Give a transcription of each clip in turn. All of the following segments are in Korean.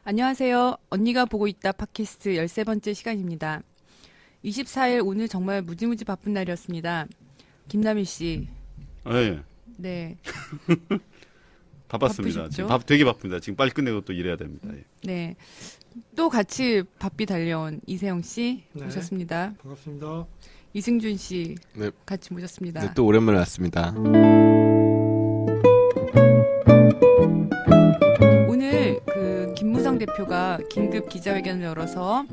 안녕하세요. 언니가 보고 있다 팟캐스트 13번째 시간입니다. 24일 오늘 정말 무지무지 바쁜 날이었습니다. 김남일 씨. 네. 네. 바빴습니다. 바쁘셨죠? 지금 되게 바쁩니다. 지금 빨리 끝내고 또 일해야 됩니다. 예. 네. 또 같이 바삐 달려온 이세영 씨 네. 모셨습니다. 반갑습니다. 이승준 씨 네. 같이 모셨습니다. 네, 또 오랜만에 왔습니다. 오늘 그 김무성 대표가 긴급 기자회견을 열어서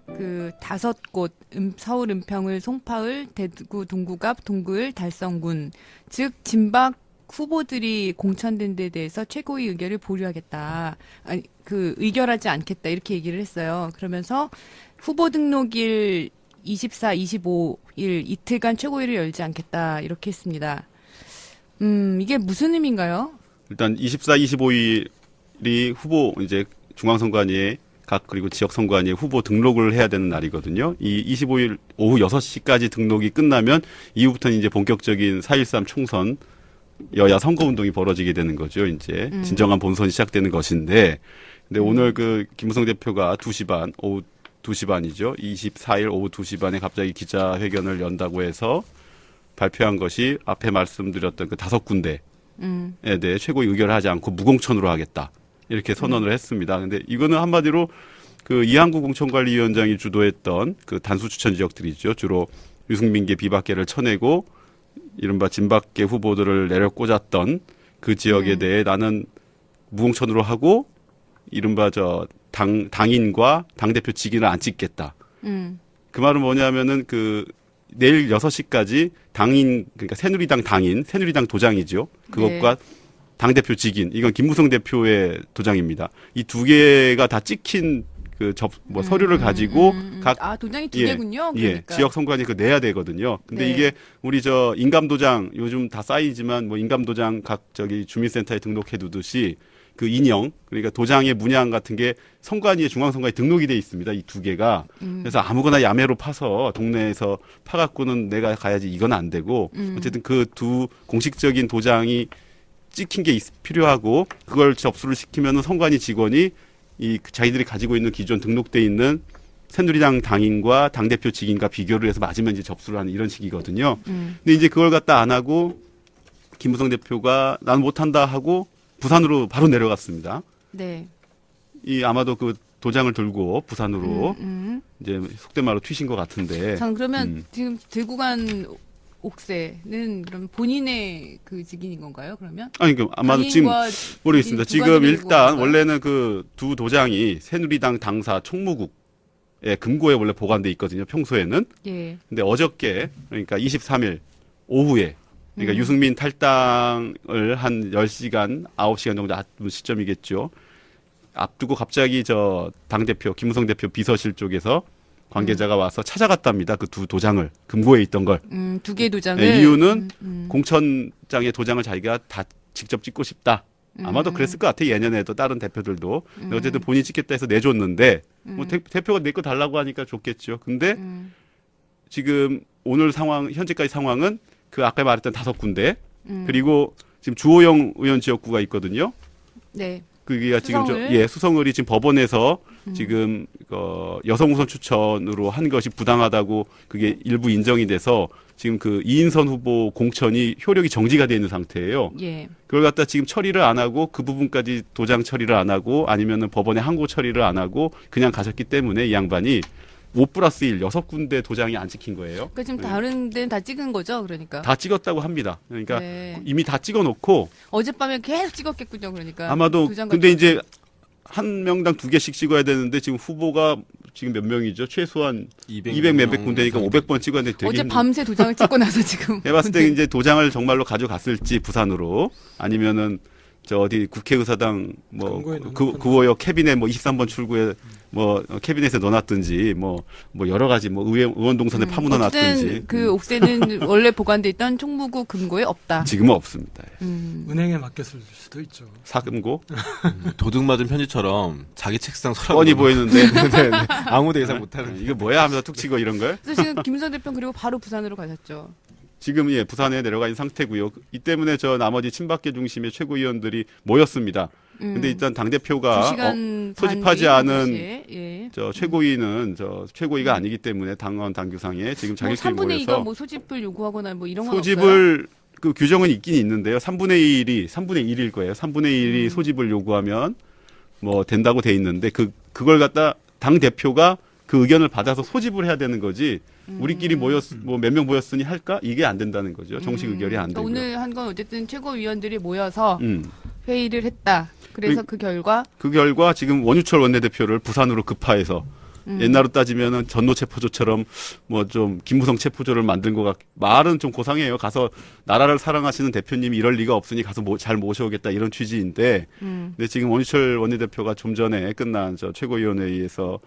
그 5곳 서울 은평을 송파을 대구 동구갑 동구을 달성군 즉 진박 후보들이 공천된 데 대해서 최고위 의결을 보류하겠다. 아니 그 의결하지 않겠다 이렇게 얘기를 했어요. 그러면서 후보 등록일 24, 25일 이틀간 최고위를 열지 않겠다 이렇게 했습니다. 이게 무슨 의미인가요? 일단 24, 25일이 후보 이제 중앙선관위에 각 그리고 지역선관위에 후보 등록을 해야 되는 날이거든요. 이 25일 오후 6시까지 등록이 끝나면 이후부터는 이제 본격적인 4.13 총선 여야 선거운동이 벌어지게 되는 거죠. 이제 진정한 본선이 시작되는 것인데, 근데 오늘 그 김무성 대표가 2시 반, 오후 2시 반이죠. 24일 오후 2시 반에 갑자기 기자회견을 연다고 해서 발표한 것이 앞에 말씀드렸던 그 5군데에 대해 최고위 의결을 하지 않고 무공천으로 하겠다. 이렇게 선언을 했습니다. 근데 이거는 한마디로 그 이한구 공천관리위원장이 주도했던 그 단수 추천 지역들이죠. 주로 유승민계 비박계를 쳐내고 이른바 진박계 후보들을 내려 꽂았던 그 지역에 대해 나는 무공천으로 하고 이른바 당인과 당대표 직위를 안 찍겠다. 그 말은 뭐냐면은 그 내일 6시까지 당인, 그러니까 새누리당 당인, 새누리당 도장이죠. 그것과 당대표 직인, 이건 김무성 대표의 도장입니다. 이 두 개가 다 찍힌 그 서류를 가지고 각 도장이 2개군요. 예, 그러니까. 지역 선관위 그 내야 되거든요. 근데 네. 이게 우리 인감 도장 요즘 다 쌓이지만 뭐 인감 도장 각 주민센터에 등록해 두듯이 그 인형, 그러니까 도장의 문양 같은 게 선관위에 중앙선관위에 등록이 돼 있습니다. 이 두 개가. 그래서 아무거나 야매로 파서 동네에서 파갖고는 내가 가야지 이건 안 되고 어쨌든 그 두 공식적인 도장이 찍힌 게 필요하고 그걸 접수를 시키면은 선관위 직원이 자기들이 가지고 있는 기존 등록돼 있는 새누리당 당인과 당대표 직인과 비교를 해서 맞으면 이제 접수를 하는 이런 식이거든요. 근데 이제 그걸 갖다 안 하고 김무성 대표가 난 못한다 하고 부산으로 바로 내려갔습니다. 네. 아마도 그 도장을 들고 부산으로 이제 속된 말로 튀신 것 같은데. 참 그러면 지금 들고 간 옥새는 그럼 본인의 그 직인인 건가요? 그러면? 아니 그 아마도 지금 모르겠습니다. 지금 일단 원래는 그 두 도장이 새누리당 당사 총무국의 금고에 원래 보관돼 있거든요. 평소에는. 예. 근데 어저께 그러니까 23일 오후에 그러니까 유승민 탈당을 한 10시간, 9시간 정도 앞둔 시점이겠죠. 앞두고 갑자기 당대표, 김무성 대표 비서실 쪽에서 관계자가 와서 찾아갔답니다. 그 두 도장을, 금고에 있던 걸. 2개 도장을. 네, 이유는 공천장의 도장을 자기가 다 직접 찍고 싶다. 아마도 그랬을 것 같아요. 예년에도 다른 대표들도. 근데 어쨌든 본인이 찍겠다 해서 내줬는데, 뭐 대표가 내 거 달라고 하니까 줬겠죠. 근데 지금 오늘 현재까지 상황은 그 아까 말했던 5군데, 그리고 지금 주호영 의원 지역구가 있거든요. 네. 그게 지금 수성을? 수성을이 지금 법원에서 지금 여성 우선 추천으로 한 것이 부당하다고 그게 일부 인정이 돼서 지금 그 이인선 후보 공천이 효력이 정지가 되어 있는 상태예요. 예. 그걸 갖다 지금 처리를 안 하고 그 부분까지 도장 처리를 안 하고 아니면은 법원에 항고 처리를 안 하고 그냥 가셨기 때문에 이 양반이 5+1 6군데 도장이 안 찍힌 거예요. 그러니까 지금 네. 다른 데는 다 찍은 거죠, 그러니까. 다 찍었다고 합니다. 그러니까 네. 이미 다 찍어놓고 어젯밤에 계속 찍었겠군요, 그러니까. 아마도 도장 근데 같은 이제 한 명당 2개씩 찍어야 되는데 지금 후보가 지금 몇 명이죠? 최소한 200 몇백 군데니까 500번 찍어야 되는데 되게 어제 밤새 도장을 찍고 나서 지금. 내가 봤을 때 이제 도장을 정말로 가져갔을지 부산으로 아니면은 어디 국회의사당 금고에 구호역 캐비넷 23번 출구에 캐비넷에 넣어놨든지 여러 가지 의원 동선에 파묻어 놨든지 어쨌든 그 옥새는 원래 보관돼 있던 총무국 금고에 없다. 지금은 없습니다. 은행에 맡겼을 수도 있죠. 사금고 도둑 맞은 편지처럼 자기 책상 서랍 뻔히 보이는데 아무도 예상 못하는. 이거 뭐야 하면서 툭 치고 이런 걸. 그래서 지금 김무성 대표는 그리고 바로 부산으로 가셨죠. 지금 예, 부산에 내려가 있는 상태고요. 이 때문에 저 나머지 친박계 중심의 최고위원들이 모였습니다. 근데 일단 당 대표가 2시간 소집하지 반 않은 동시에, 예. 저 최고위는 저 최고위가 아니기 때문에 당원 당규상에 지금 뭐 자기들끼리 3분의 2가 모여서 뭐 소집을 요구하거나 뭐 이런 건 없어요? 소집을 그 규정은 있긴 있는데요. 3분의 1일 거예요. 3분의 1이 소집을 요구하면 뭐 된다고 돼 있는데 그걸 갖다 당 대표가 그 의견을 받아서 소집을 해야 되는 거지. 우리끼리 뭐 몇 명 모였으니 할까? 이게 안 된다는 거죠. 정식 의결이 안 그러니까 되고요. 오늘 한 건 어쨌든 최고위원들이 모여서 음. 회의를 했다. 그래서 그 결과 그 결과 지금 원유철 원내대표를 부산으로 급파해서 옛날로 따지면은 전노 체포조처럼 뭐 좀 김무성 체포조를 만든 것 말은 좀 고상해요. 가서 나라를 사랑하시는 대표님이 이럴 리가 없으니 가서 잘 모셔오겠다 이런 취지인데, 근데 지금 원유철 원내대표가 좀 전에 끝난 저 최고위원회의에서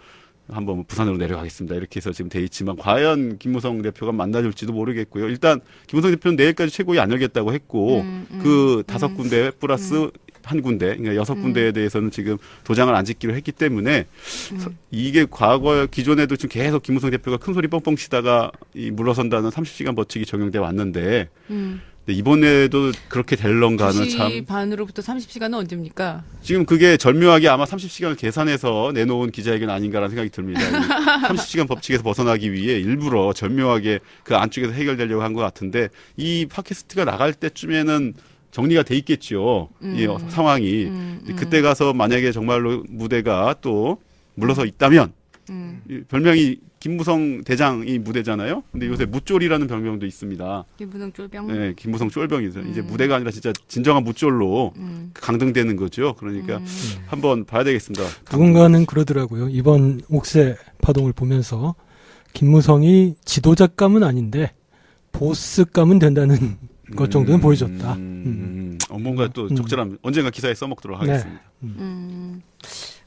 한번 부산으로 내려가겠습니다. 이렇게 해서 지금 돼 있지만 과연 김무성 대표가 만나줄지도 모르겠고요. 일단 김무성 대표는 내일까지 최고위 안 열겠다고 했고 그 5군데 플러스 한 군데, 그러니까 6군데에 대해서는 지금 도장을 안 짓기로 했기 때문에 이게 과거 기존에도 지금 계속 김무성 대표가 큰 소리 뻥뻥 치다가 이 물러선다는 30시간 법칙이 적용돼 왔는데 근데 이번에도 그렇게 될런가는 2시 참 반으로부터 30시간은 언제입니까? 지금 그게 절묘하게 아마 30시간을 계산해서 내놓은 기자회견 아닌가라는 생각이 듭니다. 30시간 법칙에서 벗어나기 위해 일부러 절묘하게 그 안쪽에서 해결되려고 한 것 같은데 이 팟캐스트가 나갈 때쯤에는 정리가 돼 있겠죠. 이 상황이. 그때 가서 만약에 정말로 무대가 또 물러서 있다면 이 별명이 김무성 대장이 무대잖아요. 근데 요새 무쫄이라는 별명도 있습니다. 김무성 쫄병. 네, 김무성 쫄병이죠. 이제 무대가 아니라 진짜 진정한 무쫄로 강등되는 거죠. 그러니까 한번 봐야 되겠습니다. 누군가는 그러더라고요. 이번 옥새 파동을 보면서 김무성이 지도자감은 아닌데 보스감은 된다는 것 정도는 보여줬다. 뭔가 또 적절한 언젠가 기사에 써먹도록 하겠습니다.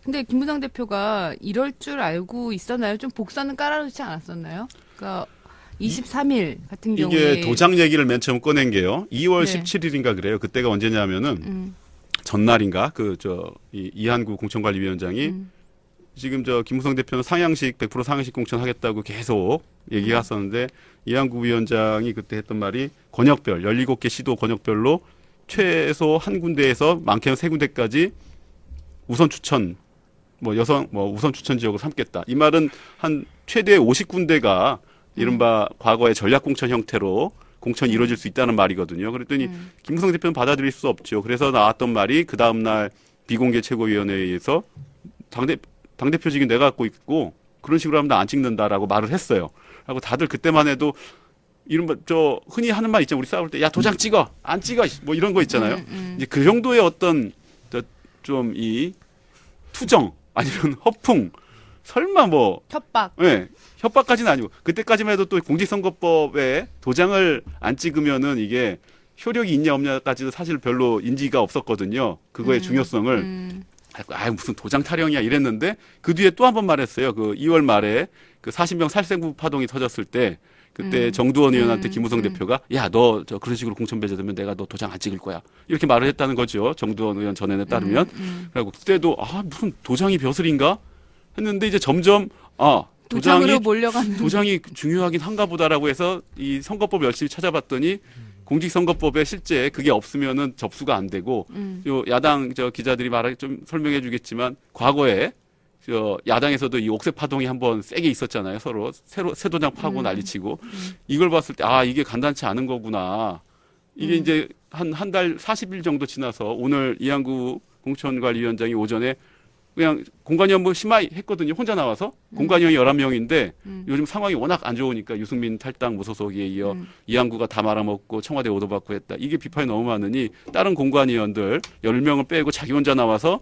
근데 김무성 대표가 이럴 줄 알고 있었나요? 좀 복선은 깔아놓지 않았었나요? 그러니까 23일 같은 경우에 이게 도장 얘기를 맨 처음 꺼낸 게요. 2월 네. 17일인가 그래요. 그때가 언제냐면은 전날인가 이한구 공천관리위원장이 지금 저 김무성 대표는 상향식 100% 상향식 공천하겠다고 계속 얘기가 왔었는데 이한구 위원장이 그때 했던 말이 권역별 17개 시도 권역별로 최소 한 군데에서 많게는 3군데까지 우선 추천 우선 추천 지역을 삼겠다. 이 말은 한 최대 50군데가 이른바 과거의 전략 공천 형태로 공천이 이루어질 수 있다는 말이거든요. 그랬더니 김무성 대표는 받아들일 수 없죠. 그래서 나왔던 말이 그 다음 날 비공개 최고위원회에서 당대표직은 내가 갖고 있고 그런 식으로 하면 나 안 찍는다라고 말을 했어요. 하고 다들 그때만 해도 이른바 저 흔히 하는 말 있잖아요. 우리 싸울 때 야 도장 찍어 안 찍어 뭐 이런 거 있잖아요. 이제 그 정도의 어떤 좀 이 투정 아니면 허풍 설마 뭐 협박. 네, 협박까지는 아니고 그때까지만 해도 또 공직선거법에 도장을 안 찍으면은 이게 효력이 있냐 없냐까지도 사실 별로 인지가 없었거든요. 그거의 중요성을 무슨 도장 타령이야 이랬는데 그 뒤에 또 한 번 말했어요. 그 2월 말에 그 40명 살생부 파동이 터졌을 때 그때 정두원 의원한테 김무성 대표가 야 너 저 그런 식으로 공천 배제되면 내가 너 도장 안 찍을 거야 이렇게 말을 했다는 거죠. 정두원 의원 전언에 따르면 그리고 그때도 무슨 도장이 벼슬인가 했는데 이제 점점 도장으로 몰려가는 도장이 중요하긴 한가 보다라고 해서 이 선거법 열심히 찾아봤더니 공직선거법에 실제 그게 없으면은 접수가 안 되고 요 야당 저 기자들이 좀 설명해 주겠지만 과거에 저 야당에서도 이 옥새 파동이 한번 세게 있었잖아요. 서로 새 도장 파고 난리치고 이걸 봤을 때 이게 간단치 않은 거구나. 이게 이제 한 달 40일 정도 지나서 오늘 이한구 공천관리위원장이 오전에 그냥 공관위 업무 심하이 했거든요. 혼자 나와서. 공관위원이 11명인데 요즘 상황이 워낙 안 좋으니까 유승민 탈당 무소속에 이어 이한구가 다 말아먹고 청와대 오도받고 했다. 이게 비판이 너무 많으니 다른 공관위원들 10명을 빼고 자기 혼자 나와서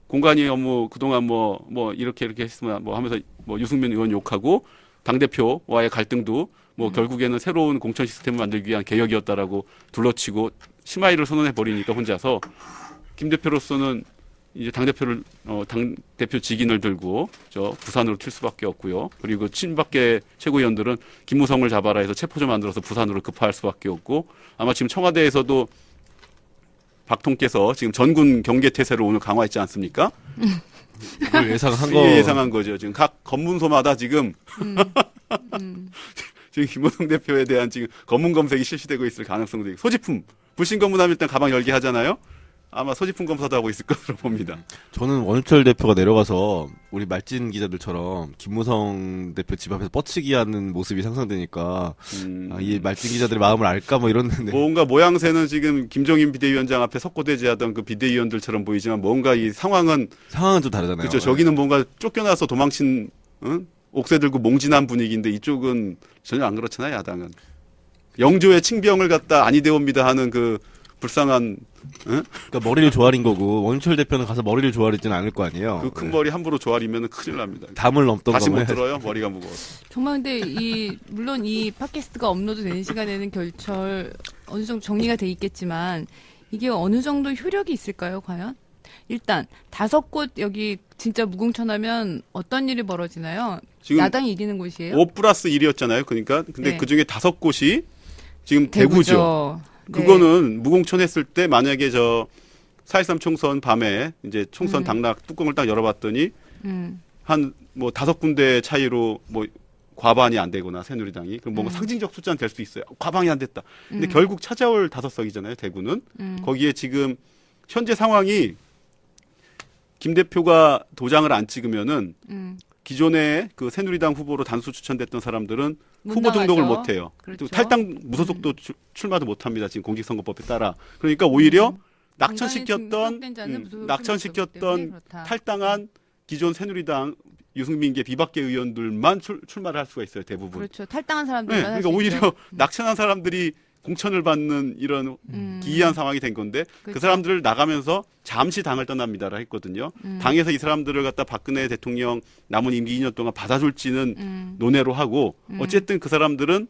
공관위 업무 그동안 뭐 이렇게 했으면 뭐 하면서 뭐 유승민 의원 욕하고 당대표와의 갈등도 뭐 결국에는 새로운 공천 시스템을 만들기 위한 개혁이었다라고 둘러치고 심하이를 선언해 버리니까 혼자서 김 대표로서는 이제 당대표를 당대표 직인을 들고 저 부산으로 튈 수밖에 없고요. 그리고 친박계 최고위원들은 김무성을 잡아라 해서 체포조 만들어서 부산으로 급파할 수밖에 없고 아마 지금 청와대에서도 박통께서 지금 전군 경계 태세를 오늘 강화했지 않습니까? 그걸 예상한 예상한 거죠. 지금 각 검문소마다 지금 지금 김무성 대표에 대한 지금 검문 검색이 실시되고 있을 가능성도 있고 소지품 불신 검문하면 일단 가방 열게 하잖아요. 아마 소지품 검사도 하고 있을 것으로 봅니다. 저는 원유철 대표가 내려가서 우리 말진 기자들처럼 김무성 대표 집 앞에서 뻗치기 하는 모습이 상상되니까 이 말진 기자들의 마음을 알까 뭐 이러는데 뭔가 모양새는 지금 김종인 비대위원장 앞에 석고대지하던 그 비대위원들처럼 보이지만 뭔가 이 상황은 좀 다르잖아요. 그렇죠. 저기는 뭔가 쫓겨나서 도망친 옥새 들고 몽진한 분위기인데 이쪽은 전혀 안 그렇잖아요. 야당은 영조의 칭병을 갖다 아니되옵니다 하는 그 불쌍한 그러니까 머리를 조아린 거고 원유철 대표는 가서 머리를 조아리지는 않을 거 아니에요. 그 큰 머리 함부로 조아리면 큰일 납니다. 담을 넘던 다시 못 거면 들어요. 머리가 무거워서. 정말 근데 물론 이 팟캐스트가 업로드 되는 시간에는 결철 어느 정도 정리가 돼 있겠지만 이게 어느 정도 효력이 있을까요, 과연? 일단 5곳 여기 진짜 무공천하면 어떤 일이 벌어지나요? 지금 야당이 이기는 곳이에요? 5+1이었잖아요. 그러니까 근데 네. 그중에 5곳이 지금 대구죠. 네. 그거는 무공천했을 때 만약에 저 4.13 총선 밤에 이제 총선 당락 뚜껑을 딱 열어봤더니 한 뭐 5군데 차이로 뭐 과반이 안 되거나 새누리당이 그럼 뭔가 상징적 숫자는 될 수 있어요. 과반이 안 됐다. 근데 결국 찾아올 5석이잖아요. 대구는 거기에 지금 현재 상황이 김 대표가 도장을 안 찍으면은 기존에 그 새누리당 후보로 단수 추천됐던 사람들은 못 후보 등록을 나가죠. 못 해요. 그렇죠. 또 탈당 무소속도 출마도 못 합니다. 지금 공직선거법에 따라. 그러니까 오히려 낙천시켰던 탈당한 기존 새누리당 유승민계 비박계 의원들만 출마를 할 수가 있어요. 대부분. 그렇죠. 탈당한 네, 사람들만 할 그러니까 수 오히려 있죠. 낙천한 사람들이 공천을 받는 이런 기이한 상황이 된 건데 그 그렇죠. 사람들을 나가면서 잠시 당을 떠납니다라 했거든요. 당에서 이 사람들을 갖다 박근혜 대통령 남은 임기 2년 동안 받아줄지는 논외로 하고 어쨌든 그 사람들은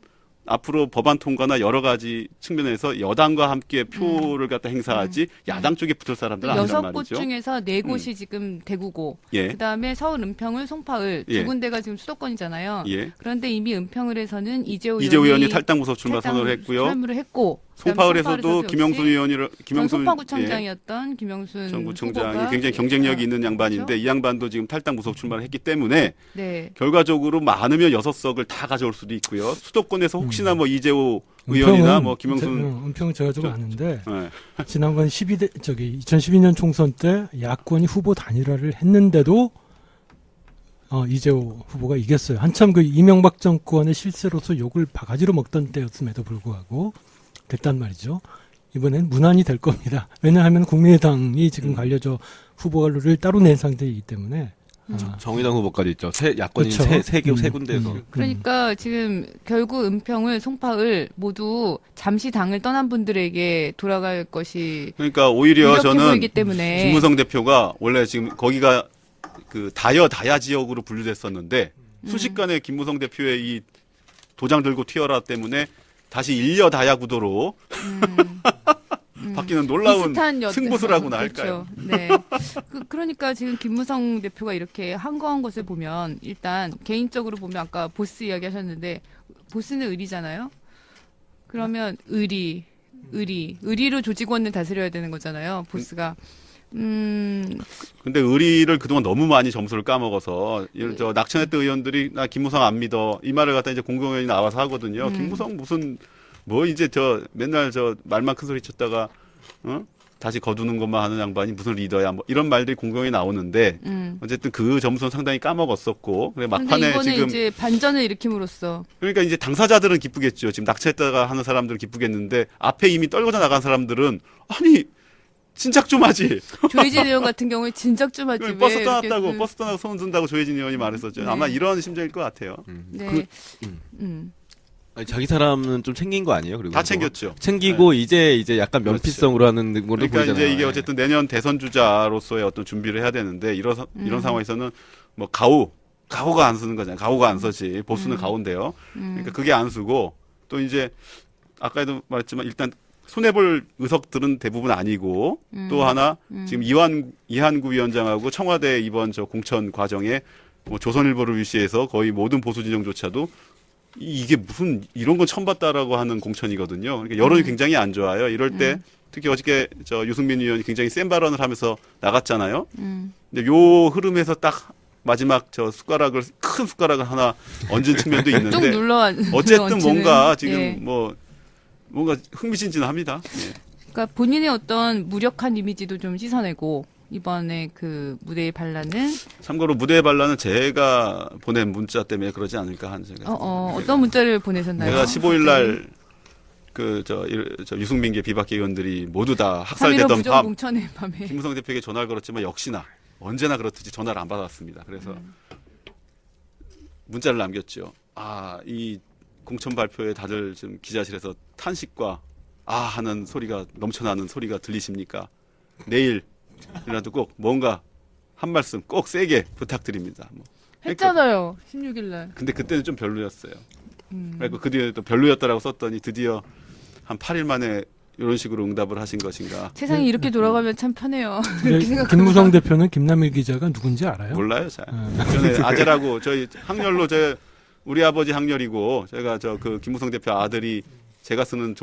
앞으로 법안 통과나 여러 가지 측면에서 여당과 함께 표를 갖다 행사하지 야당 쪽에 붙을 사람들은 아니란 6곳 말이죠. 중에서 4곳이 지금 대구고 예. 그다음에 서울 은평을 송파을 예. 두 군데가 지금 수도권이잖아요. 예. 그런데 이미 은평을에서는 이재호 이재호 의원이 의원이 탈당 무소 출마 선언을 했고요. 출마를 했고 송파을에서도 김영순 의원이 송파구청장이었던 김영순 전 구청장이 후보가 굉장히 경쟁력이 있는 양반인데 그렇죠? 이 양반도 지금 탈당 무소 출마를 했기 때문에 네. 결과적으로 많으면 6석을 다 가져올 수도 있고요. 수도권에서 혹시나 뭐 이재호 의원이나 뭐 김영순 은평은 제가 좀 아는데 네. 지난번 2012년 총선 때 야권이 후보 단일화를 했는데도 이재호 후보가 이겼어요. 한참 그 이명박 정권의 실세로서 욕을 바가지로 먹던 때였음에도 불구하고 됐단 말이죠. 이번엔 무난히 될 겁니다. 왜냐하면 국민의당이 지금 관려져 후보를 따로 낸 상태이기 때문에 정의당 후보까지 있죠. 야권이 그렇죠. 세 군데에서. 그러니까 지금 결국 은평을 송파을 모두 잠시 당을 떠난 분들에게 돌아갈 것이 그러니까 오히려 유력해 저는 보이기 때문에 김무성 대표가 원래 지금 거기가 그 다야 지역으로 분류됐었는데 순식간에 김무성 대표의 이 도장 들고 튀어라 때문에 다시 일여 다야 구도로 바뀌는 놀라운 비슷한 승부수라고나 그렇죠. 할까요? 네. 그러니까 지금 김무성 대표가 이렇게 한거한 것을 보면 일단 개인적으로 보면 아까 보스 이야기하셨는데 보스는 의리잖아요. 그러면 의리로 조직원을 다스려야 되는 거잖아요. 보스가. 근데 의리를 그동안 너무 많이 점수를 까먹어서 저 낙천했던 의원들이 나 김무성 안 믿어 이 말을 갖다 이제 공공연히 나와서 하거든요. 김무성 무슨 뭐 이제 저 맨날 저 말만 큰 소리 쳤다가 다시 거두는 것만 하는 양반이 무슨 리더야 뭐 이런 말들이 공공연히 나오는데 어쨌든 그 점수는 상당히 까먹었었고 그래 근데 막판에 이거는 지금 이제 반전을 일으킴으로써 그러니까 이제 당사자들은 기쁘겠죠. 지금 낙천했다가 하는 사람들은 기쁘겠는데 앞에 이미 떨궈져 나간 사람들은 아니 진작 좀 하지. 조혜진 의원 같은 경우에 진작 좀 하지. 버스 왜 떠났다고 이렇게 버스 떠나고 손 든다고 조혜진 의원이 말했었죠. 네. 아마 이런 심정일 것 같아요. 네. 아니, 자기 사람은 좀 챙긴 거 아니에요? 그리고 다 챙겼죠. 챙기고 이제 약간 면피성으로 하는 걸로 그러니까 보이잖아요. 이제 이게 어쨌든 내년 대선 주자로서의 어떤 준비를 해야 되는데 이런 상황에서는 뭐 가오가 안 쓰는 거잖아요. 가오가 안 서지. 보수는 가오인데요. 그러니까 그게 안 쓰고 또 이제 아까도 말했지만 일단 손해볼 의석들은 대부분 아니고 또 하나 지금 이한구 위원장하고 청와대 이번 저 공천 과정에 뭐 조선일보를 위시해서 거의 모든 보수 진영조차도 이게 무슨 이런 건 처음 봤다라고 하는 공천이거든요. 그러니까 여론이 굉장히 안 좋아요. 이럴 때 특히 어저께 저 유승민 의원이 굉장히 센 발언을 하면서 나갔잖아요. 근데 요 흐름에서 딱 마지막 저 숟가락을 큰 숟가락을 하나 얹은 측면도 뚝 있는데 눌러 어쨌든 얹히는, 뭔가 지금 예. 뭐 뭔가 흥미진진합니다. 예. 그러니까 본인의 어떤 무력한 이미지도 좀 씻어내고 이번에 그 무대에 발라는 참고로 무대에 발라는 제가 보낸 문자 때문에 그러지 않을까 하는 생각이 어떤 문자를 보내셨나요? 내가 15일 날 그 저 유승민계 비박계 의원들이 모두 다 학살되던 부정 밤 공천의 밤에 김무성 대표에게 전화를 걸었지만 역시나 언제나 그렇듯이 전화를 안 받았습니다. 그래서 문자를 남겼죠. 아, 이 공천 발표에 다들 지금 기자실에서 탄식과 아 하는 소리가 넘쳐나는 소리가 들리십니까? 내일이라도 꼭 뭔가 한 말씀 꼭 세게 부탁드립니다. 뭐. 했잖아요. 16일 날. 근데 그때는 좀 별로였어요. 그리고 그 뒤에 또 별로였다라고 썼더니 드디어 한 8일 만에 이런 식으로 응답을 하신 것인가? 세상이 이렇게 돌아가면 참 편해요. 네, 김무성 대표는 김남일 기자가 누군지 알아요? 몰라요, 잘. 전에 아재라고 저희 학렬로 우리 아버지 학렬이고 제가 저 그 김무성 대표 아들이 제가 쓰는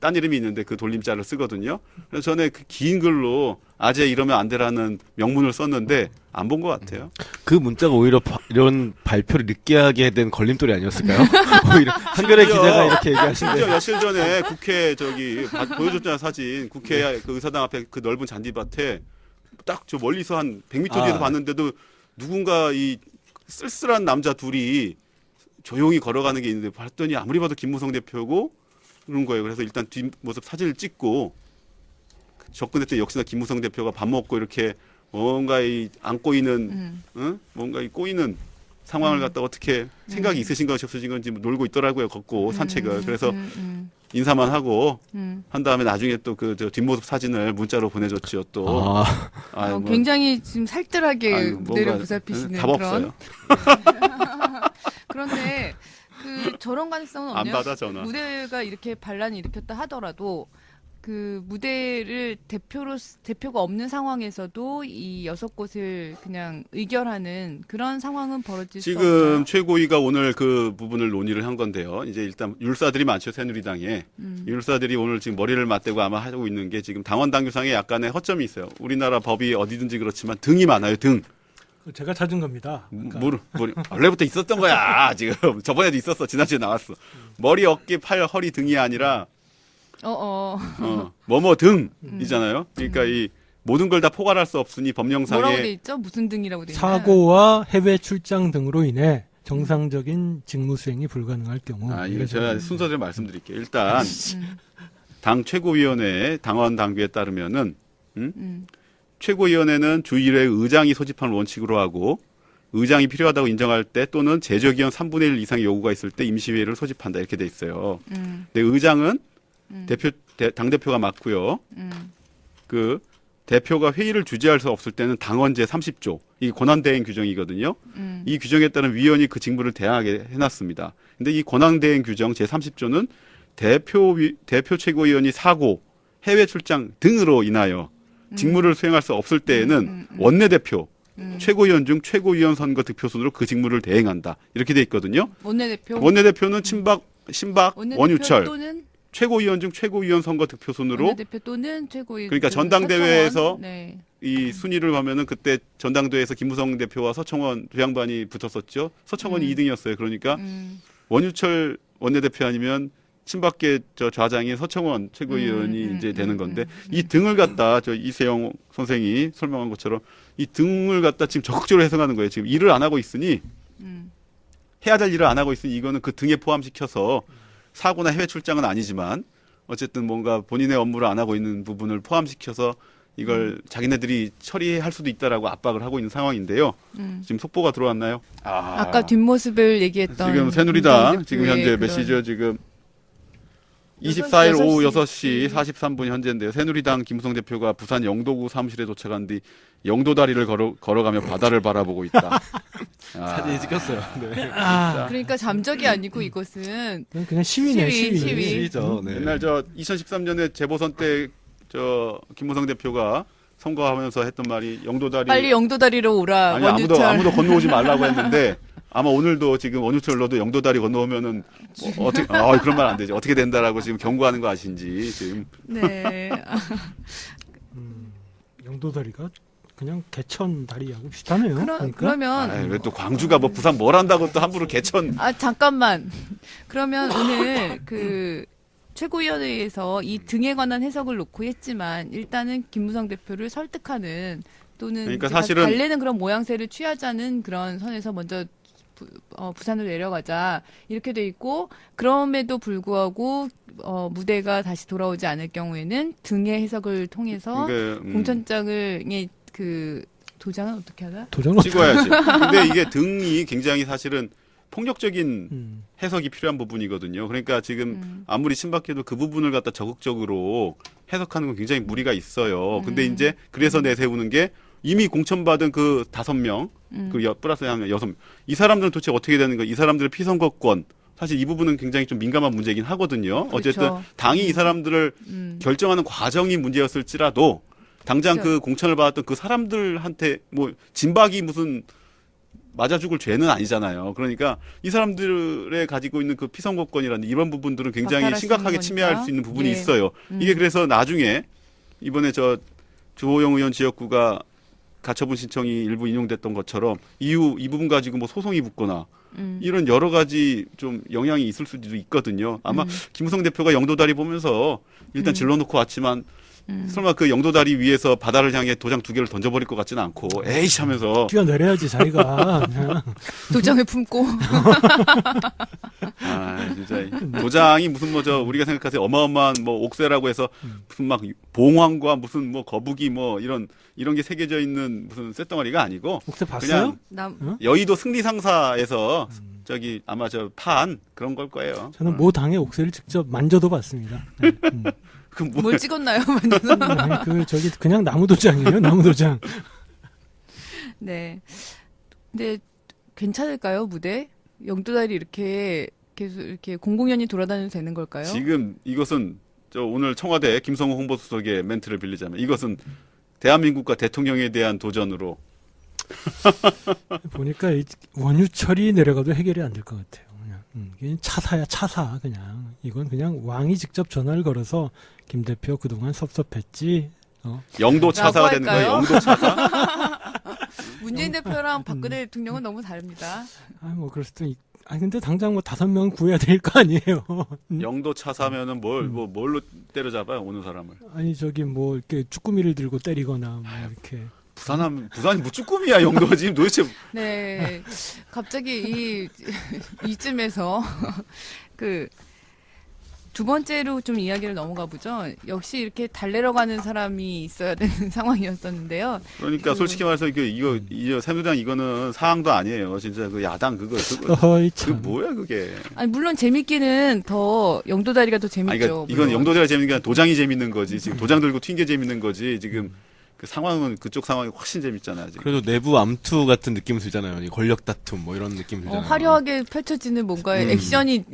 딴 이름이 있는데 그 돌림자를 쓰거든요. 그래서 전에 그 긴 글로 아재 이러면 안 되라는 명문을 썼는데 안 본 것 같아요. 그 문자가 오히려 이런 발표를 늦게 하게 된 걸림돌이 아니었을까요? 오히려 한겨레 기자가 이렇게 얘기하신데 심지어 며칠 전에 국회 보여줬잖아요, 사진. 국회 그 의사당 앞에 그 넓은 잔디밭에 딱 저 멀리서 한 100m 뒤에서 봤는데도 누군가 이 쓸쓸한 남자 둘이 조용히 걸어가는 게 있는데 봤더니 아무리 봐도 김무성 대표고 그런 거예요. 그래서 일단 뒷모습 사진을 찍고 접근했더니 역시나 김무성 대표가 밥 먹고 이렇게 뭔가 이 안 꼬이는 뭔가 이 꼬이는 상황을 갖다 어떻게 생각이 있으신 건지 없으신 건지 놀고 있더라고요. 걷고 산책을. 그래서 인사만 하고 한 다음에 나중에 또 그 뒷모습 사진을 문자로 보내줬죠. 또 아유, 뭐, 굉장히 지금 살뜰하게 아유, 무대를 뭔가, 보살피시는 답 그런. 없어요. 그런데 그 저런 가능성은 안 없네요. 받아 전화. 무대가 이렇게 반란이 일으켰다 하더라도 그 무대를 대표가 없는 상황에서도 이 6곳을 그냥 의결하는 그런 상황은 벌어질 수 없나요? 지금 최고위가 오늘 그 부분을 논의를 한 건데요. 이제 일단 율사들이 많죠, 새누리당에. 율사들이 오늘 지금 머리를 맞대고 아마 하고 있는 게 지금 당원 당규상에 약간의 허점이 있어요. 우리나라 법이 어디든지 그렇지만 등이 많아요, 등. 제가 찾은 겁니다. 원래부터 있었던 거야, 지금. 저번에도 있었어, 지난주에 나왔어. 머리, 어깨, 팔, 허리, 등이 아니라 뭐뭐 등이잖아요. 그러니까 이 모든 걸 다 포괄할 수 없으니 법령상에 뭐라고 돼 있죠? 무슨 등이라고 돼 있나요? 사고와 해외 출장 등으로 인해 정상적인 직무 수행이 불가능할 경우. 이거 제가 순서대로 말씀드릴게요. 일단 당 최고위원회 당원 당규에 따르면은 최고위원회는 주1회 의장이 소집하는 원칙으로 하고 의장이 필요하다고 인정할 때 또는 제적위원 3분의 1 이상의 요구가 있을 때 임시회의를 소집한다 이렇게 돼 있어요. 근데 의장은 당대표가 맡고요. 그 대표가 회의를 주재할 수 없을 때는 당원 제30조 이 권한대행 규정이거든요. 이 규정에 따른 위원이 그 직무를 대항하게 해놨습니다. 근데 이 권한대행 규정 제30조는 대표 최고위원이 사고, 해외 출장 등으로 인하여 직무를 수행할 수 없을 때에는 원내대표, 최고위원 중 최고위원 선거 득표순으로 그 직무를 대행한다. 이렇게 돼 있거든요. 원내대표는 신박, 원내대표 원유철, 또는 최고위원 중 최고위원 선거 득표순으로 원내대표 또는 최고위원. 그러니까 전당대회에서 네. 이 순위를 보면은 그때 전당대회에서 김무성 대표와 서청원 두 양반이 붙었었죠. 서청원이 2등이었어요. 그러니까 원유철 원내대표 아니면 친박계 좌장인 서청원 최고위원이 이제 되는 건데 이 등을 갖다 이세영 선생이 설명한 것처럼 이 등을 갖다 지금 적극적으로 해석하는 거예요. 지금 일을 안 하고 있으니 해야 될 일을 안 하고 있으니 이거는 그 등에 포함시켜서 사고나 해외 출장은 아니지만 어쨌든 뭔가 본인의 업무를 안 하고 있는 부분을 포함시켜서 이걸 자기네들이 처리할 수도 있다라고 압박을 하고 있는 상황인데요. 지금 속보가 들어왔나요? 아까 뒷모습을 얘기했던 지금 새누리당 김무성 지금 대표의 현재 몇 그런- 시죠? 지금 24일 오후 6시 6시 43분 현재인데요. 새누리당 김무성 대표가 부산 영도구 사무실에 도착한 뒤 영도다리를 걸어가며 바다를 바라보고 있다. 사진이 찍혔어요. 네. 그러니까 잠적이 아니고 이것은 그냥 시위네, 시위. 시위죠. 네. 옛날 2013년에 재보선 때 김무성 대표가 선거하면서 했던 말이 영도다리 빨리 영도다리로 오라. 아니 원유철. 아무도 건너오지 말라고 했는데 아마 오늘도 지금 원유철 너도 영도다리 건너오면은 어떻게 그런 말 안 되지 어떻게 된다라고 지금 경고하는 거 아신지 지금 네. 영도다리가 그냥 개천 다리하고 비슷하네요. 그러니까. 그러면 왜 또 광주가 뭐 부산 뭘 한다고 또 함부로 개천. 잠깐만. 그러면 오늘 그 최고위원회에서 이 등에 관한 해석을 놓고 했지만 일단은 김무성 대표를 설득하는 또는 그러니까 제가 사실은 달래는 그런 모양새를 취하자는 그런 선에서 먼저 부산으로 내려가자 이렇게 돼 있고 그럼에도 불구하고 무대가 다시 돌아오지 않을 경우에는 등의 해석을 통해서 공천장을 그 도장은 어떻게 하나? 도장은 찍어야지. 근데 이게 등이 굉장히 사실은 폭력적인 해석이 필요한 부분이거든요. 그러니까 지금 아무리 신박해도 그 부분을 갖다 적극적으로 해석하는 건 굉장히 무리가 있어요. 근데 이제 그래서 내세우는 게 이미 공천받은 그 5명, 그 플러스 한 6명. 이 사람들은 도대체 어떻게 되는 거야? 이 사람들의 피선거권. 사실 이 부분은 굉장히 좀 민감한 문제이긴 하거든요. 그렇죠. 어쨌든 당이 이 사람들을 결정하는 과정이 문제였을지라도 당장 그렇죠. 그 공천을 받았던 그 사람들한테 뭐 진박이 무슨 맞아 죽을 죄는 아니잖아요. 그러니까 이 사람들의 가지고 있는 그 피선거권이라는 이런 부분들은 굉장히 박탈할 수 심각하게 있는 침해할 거니까. 수 있는 부분이 예. 있어요. 이게 그래서 나중에 이번에 주호영 의원 지역구가 가처분 신청이 일부 인용됐던 것처럼 이 부분 가지고 뭐 소송이 붙거나 이런 여러 가지 좀 영향이 있을 수도 있거든요. 아마 김무성 대표가 영도다리 보면서 일단 질러놓고 왔지만 설마 그 영도다리 위에서 바다를 향해 도장 2개를 던져버릴 것 같지는 않고 에이씨 하면서 뛰어내려야지 자기가. 그냥. 도장을 품고 진짜 도장이 무슨 우리가 생각하세요 어마어마한 옥새라고 해서 무슨 막 봉황과 무슨 거북이 이런 게 새겨져 있는 무슨 쇳덩어리가 아니고 혹시 봤어요? 그냥 여의도 승리상사에서 아마 판 그런 걸 거예요. 저는 모 당의 옥새를 직접 만져도 봤습니다. 네. 그 뭘 찍었나요? 아니, 그냥 나무 도장이에요, 나무 도장. 네. 근데 괜찮을까요, 무대? 영도다리 이렇게 계속 이렇게 공공연히 돌아다녀도 되는 걸까요? 지금 이것은 오늘 청와대 김성호 홍보수석의 멘트를 빌리자면 이것은 대한민국과 대통령에 대한 도전으로 보니까 원유철이 내려가도 해결이 안 될 것 같아요. 그냥 차사야 차사 그냥 이건 그냥 왕이 직접 전화를 걸어서 김 대표 그동안 섭섭했지. 영도 차사가 되는 거예요. 영도 차사. 문재인 대표랑 박근혜 대통령은 너무 다릅니다. 그럴 수도 근데 당장 5명 구해야 될 거 아니에요. 영도 차사면은 뭘로 때려잡아요, 오는 사람을. 아니, 이렇게 쭈꾸미를 들고 때리거나, 이렇게. 부산이 뭐 쭈꾸미야, 영도가 지금 도대체. 네. 갑자기 이쯤에서 두 번째로 좀 이야기를 넘어가 보죠. 역시 이렇게 달래러 가는 사람이 있어야 되는 상황이었었는데요. 그러니까 솔직히 말해서 이거 새누리당 이거는 사항도 아니에요. 진짜 그 야당 그거 뭐야 그게. 아니 물론 재밌기는 더 영도다리가 더 재밌죠. 그러니까 이건 영도다리가 재밌는 게 아니라 도장이 재밌는 거지. 지금 도장 들고 튄 게 재밌는 거지. 지금 그 상황은 그쪽 상황이 훨씬 재밌잖아요. 지금. 그래도 내부 암투 같은 느낌 들잖아요. 이 권력 다툼 이런 느낌 들잖아요. 화려하게 펼쳐지는 뭔가 액션이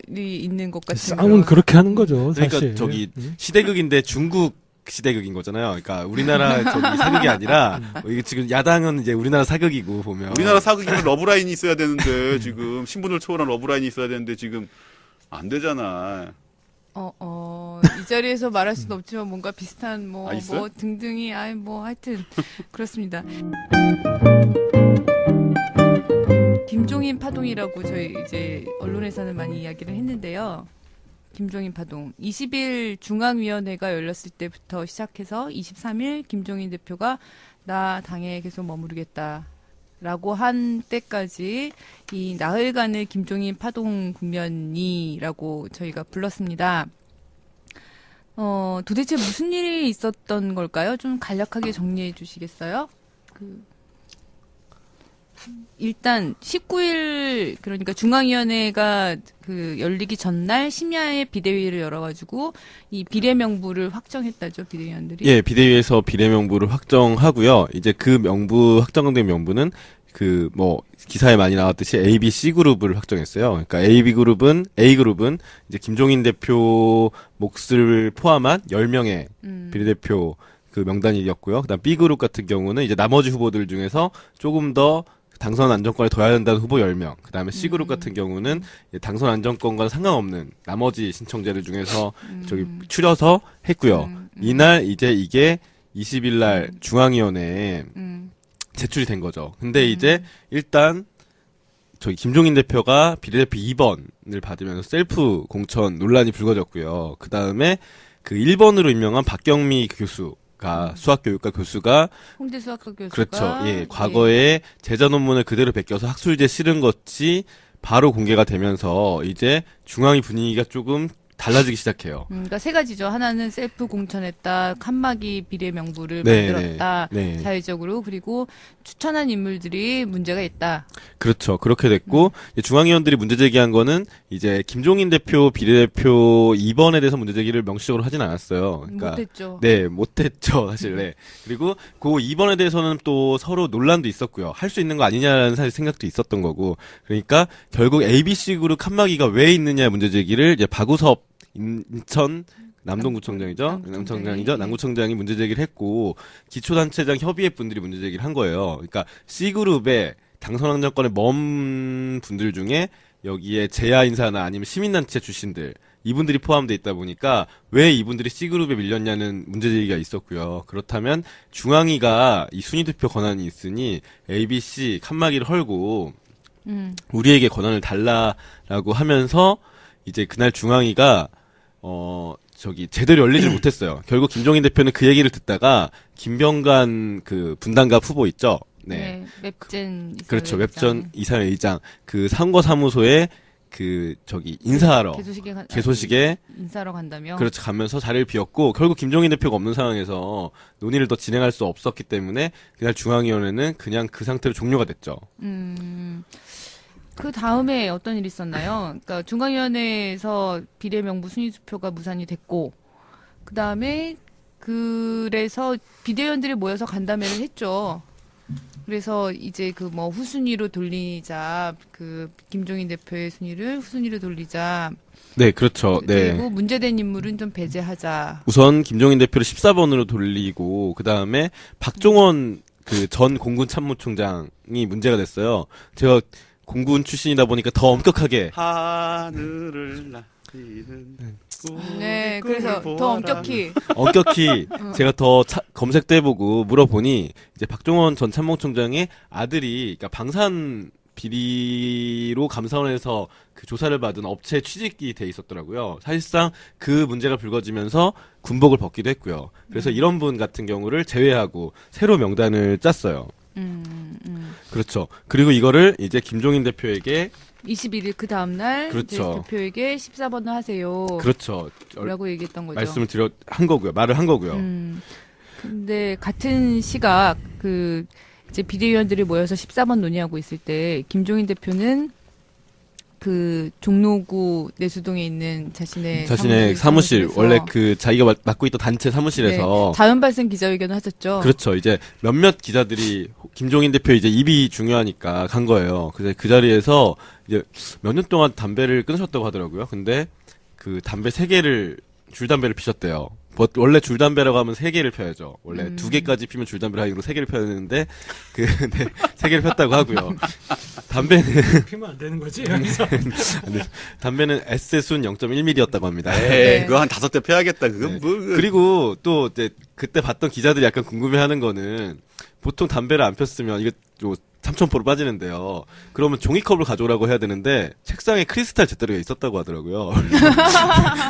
있는 것 같은. 싸움은 그렇게 하는 거죠. 사실. 그러니까 시대극인데 중국 시대극인 거잖아요. 그러니까 우리나라 사극이 아니라 이게 지금 야당은 이제 우리나라 사극이고 보면 우리나라 사극이면 러브라인이 있어야 되는데 지금 신분을 초월한 러브라인이 있어야 되는데 지금 안 되잖아. 이 자리에서 말할 수는 없지만 뭔가 비슷한 등등이 하여튼 그렇습니다. 김종인 파동이라고 저희 이제 언론에서는 많이 이야기를 했는데요. 김종인 파동. 20일 중앙위원회가 열렸을 때부터 시작해서 23일 김종인 대표가 나 당에 계속 머무르겠다라고 한 때까지 이 나흘간의 김종인 파동 국면이라고 저희가 불렀습니다. 도대체 무슨 일이 있었던 걸까요? 좀 간략하게 정리해 주시겠어요? 일단 19일 그러니까 중앙위원회가 열리기 전날 심야에 비대위를 열어가지고 이 비례명부를 확정했다죠, 비대위원들이. 예, 비대위에서 비례명부를 확정하고요. 이제 그 확정된 명부는 기사에 많이 나왔듯이 A, B, C 그룹을 확정했어요. 그러니까 A 그룹은 이제 김종인 대표 몫을 포함한 10명의 비례대표 그 명단이었고요. 그다음 B 그룹 같은 경우는 이제 나머지 후보들 중에서 조금 더 당선 안정권에 둬야 된다는 후보 10명. 그다음에 C 그룹 같은 경우는 당선 안정권과 상관없는 나머지 신청자들 중에서 추려서 했고요. 이날 이제 이게 20일 날 중앙위원회에 제출이 된 거죠. 근데 이제 일단 저기 김종인 대표가 비례대표 2번을 받으면서 셀프 공천 논란이 불거졌고요. 그 다음에 그 1번으로 임명한 박경미 교수가 수학교육과 교수가 홍대 수학과 교수가 그렇죠. 예, 과거에 제자 논문을 그대로 베껴서 학술지에 실은 것이 바로 공개가 되면서 이제 중앙위 분위기가 조금 달라지기 시작해요. 그러니까 세 가지죠. 하나는 셀프 공천했다, 칸막이 비례 명부를 네, 만들었다, 네, 네. 자의적으로 그리고 추천한 인물들이 문제가 있다. 그렇죠. 그렇게 됐고 이제 중앙위원들이 문제 제기한 거는 이제 김종인 대표 비례대표 2번에 대해서 문제 제기를 명시적으로 하진 않았어요. 그러니까 못했죠. 네, 못했죠, 사실. 네. 그리고 그 2번에 대해서는 또 서로 논란도 있었고요. 할 수 있는 거 아니냐라는 사실 생각도 있었던 거고. 그러니까 결국 ABC 그룹 칸막이가 왜 있느냐 문제 제기를 이제 박우섭 인천 남동구청장이죠. 남구청장이 문제 제기를 했고 기초단체장 협의회 분들이 문제 제기를 한 거예요. 그러니까 C그룹에 당선 정권에 먼 분들 중에 여기에 재야 인사나 아니면 시민단체 출신들 이분들이 포함되어 있다 보니까 왜 이분들이 C그룹에 밀렸냐는 문제 제기가 있었고요. 그렇다면 중앙위가 이 순위투표 권한이 있으니 ABC 칸막이를 헐고 우리에게 권한을 달라라고 하면서 이제 그날 중앙위가 제대로 열리질 못했어요. 결국 김종인 대표는 그 얘기를 듣다가 김병관 그 분당갑 후보 있죠. 네. 웹젠 이사회 그렇죠. 의장. 웹전 이사회 의장 그 선거사무소에 인사하러 개소식에 인사하러 간다며. 그렇죠. 가면서 자리를 비웠고 결국 김종인 대표가 없는 상황에서 논의를 더 진행할 수 없었기 때문에 그날 중앙위원회는 그냥 그 상태로 종료가 됐죠. 그 다음에 어떤 일이 있었나요? 그러니까 중앙위원회에서 비례명부 순위투표가 무산이 됐고, 그 다음에 그래서 비대위원들이 모여서 간담회를 했죠. 그래서 이제 그 뭐 후순위로 돌리자, 그 김종인 대표의 순위를 후순위로 돌리자. 네, 그렇죠. 네. 그리고 문제된 인물은 좀 배제하자. 우선 김종인 대표를 14번으로 돌리고 그 다음에 박종원 그 전 공군 참모총장이 문제가 됐어요. 제가 공군 출신이다 보니까 더 엄격하게 하늘을 날리는 네, 그래서 더 엄격히. 제가 더 검색도 해보고 물어보니 이제 박종원 전 참모총장의 아들이 그러니까 방산 비리로 감사원에서 그 조사를 받은 업체 취직이 돼 있었더라고요. 사실상 그 문제가 불거지면서 군복을 벗기도 했고요. 그래서 이런 분 같은 경우를 제외하고 새로 명단을 짰어요. 그렇죠. 그리고 이거를 이제 김종인 대표에게 21일 그 다음날 그렇죠. 대표에게 14번을 하세요. 그렇죠. 라고 얘기했던 거죠. 말씀을 말을 한 거고요. 근데 같은 시각 그 이제 비대위원들이 모여서 14번 논의하고 있을 때 김종인 대표는 그 종로구 내수동에 있는 자신의 사무실 사무실에서 원래 그 자기가 맡고 있던 단체 사무실에서 자연 발생 기자회견을 하셨죠. 그렇죠. 이제 몇몇 기자들이 김종인 대표 이제 입이 중요하니까 간 거예요. 그래서 그 자리에서 이제 몇 년 동안 담배를 끊으셨다고 하더라고요. 근데 그 담배 3개를 줄담배를 피셨대요. 원래 줄담배라고 하면 3개를 펴야죠. 원래 2개까지 피면 줄담배를 하기로 3개를 펴야 되는데 네, 3개를 폈다고 하고요. 담배는 피면 안 되는 거지? 담배는 에세순 0.1mm였다고 합니다. 에이, 그거 한 5대 펴야겠다. 그건 뭐. 그리고 또 이제 그때 봤던 기자들이 약간 궁금해하는 거는 보통 담배를 안 폈으면 이거 좀 삼천포로 빠지는데요. 그러면 종이컵을 가져오라고 해야 되는데 책상에 크리스탈 잿더리가 있었다고 하더라고요.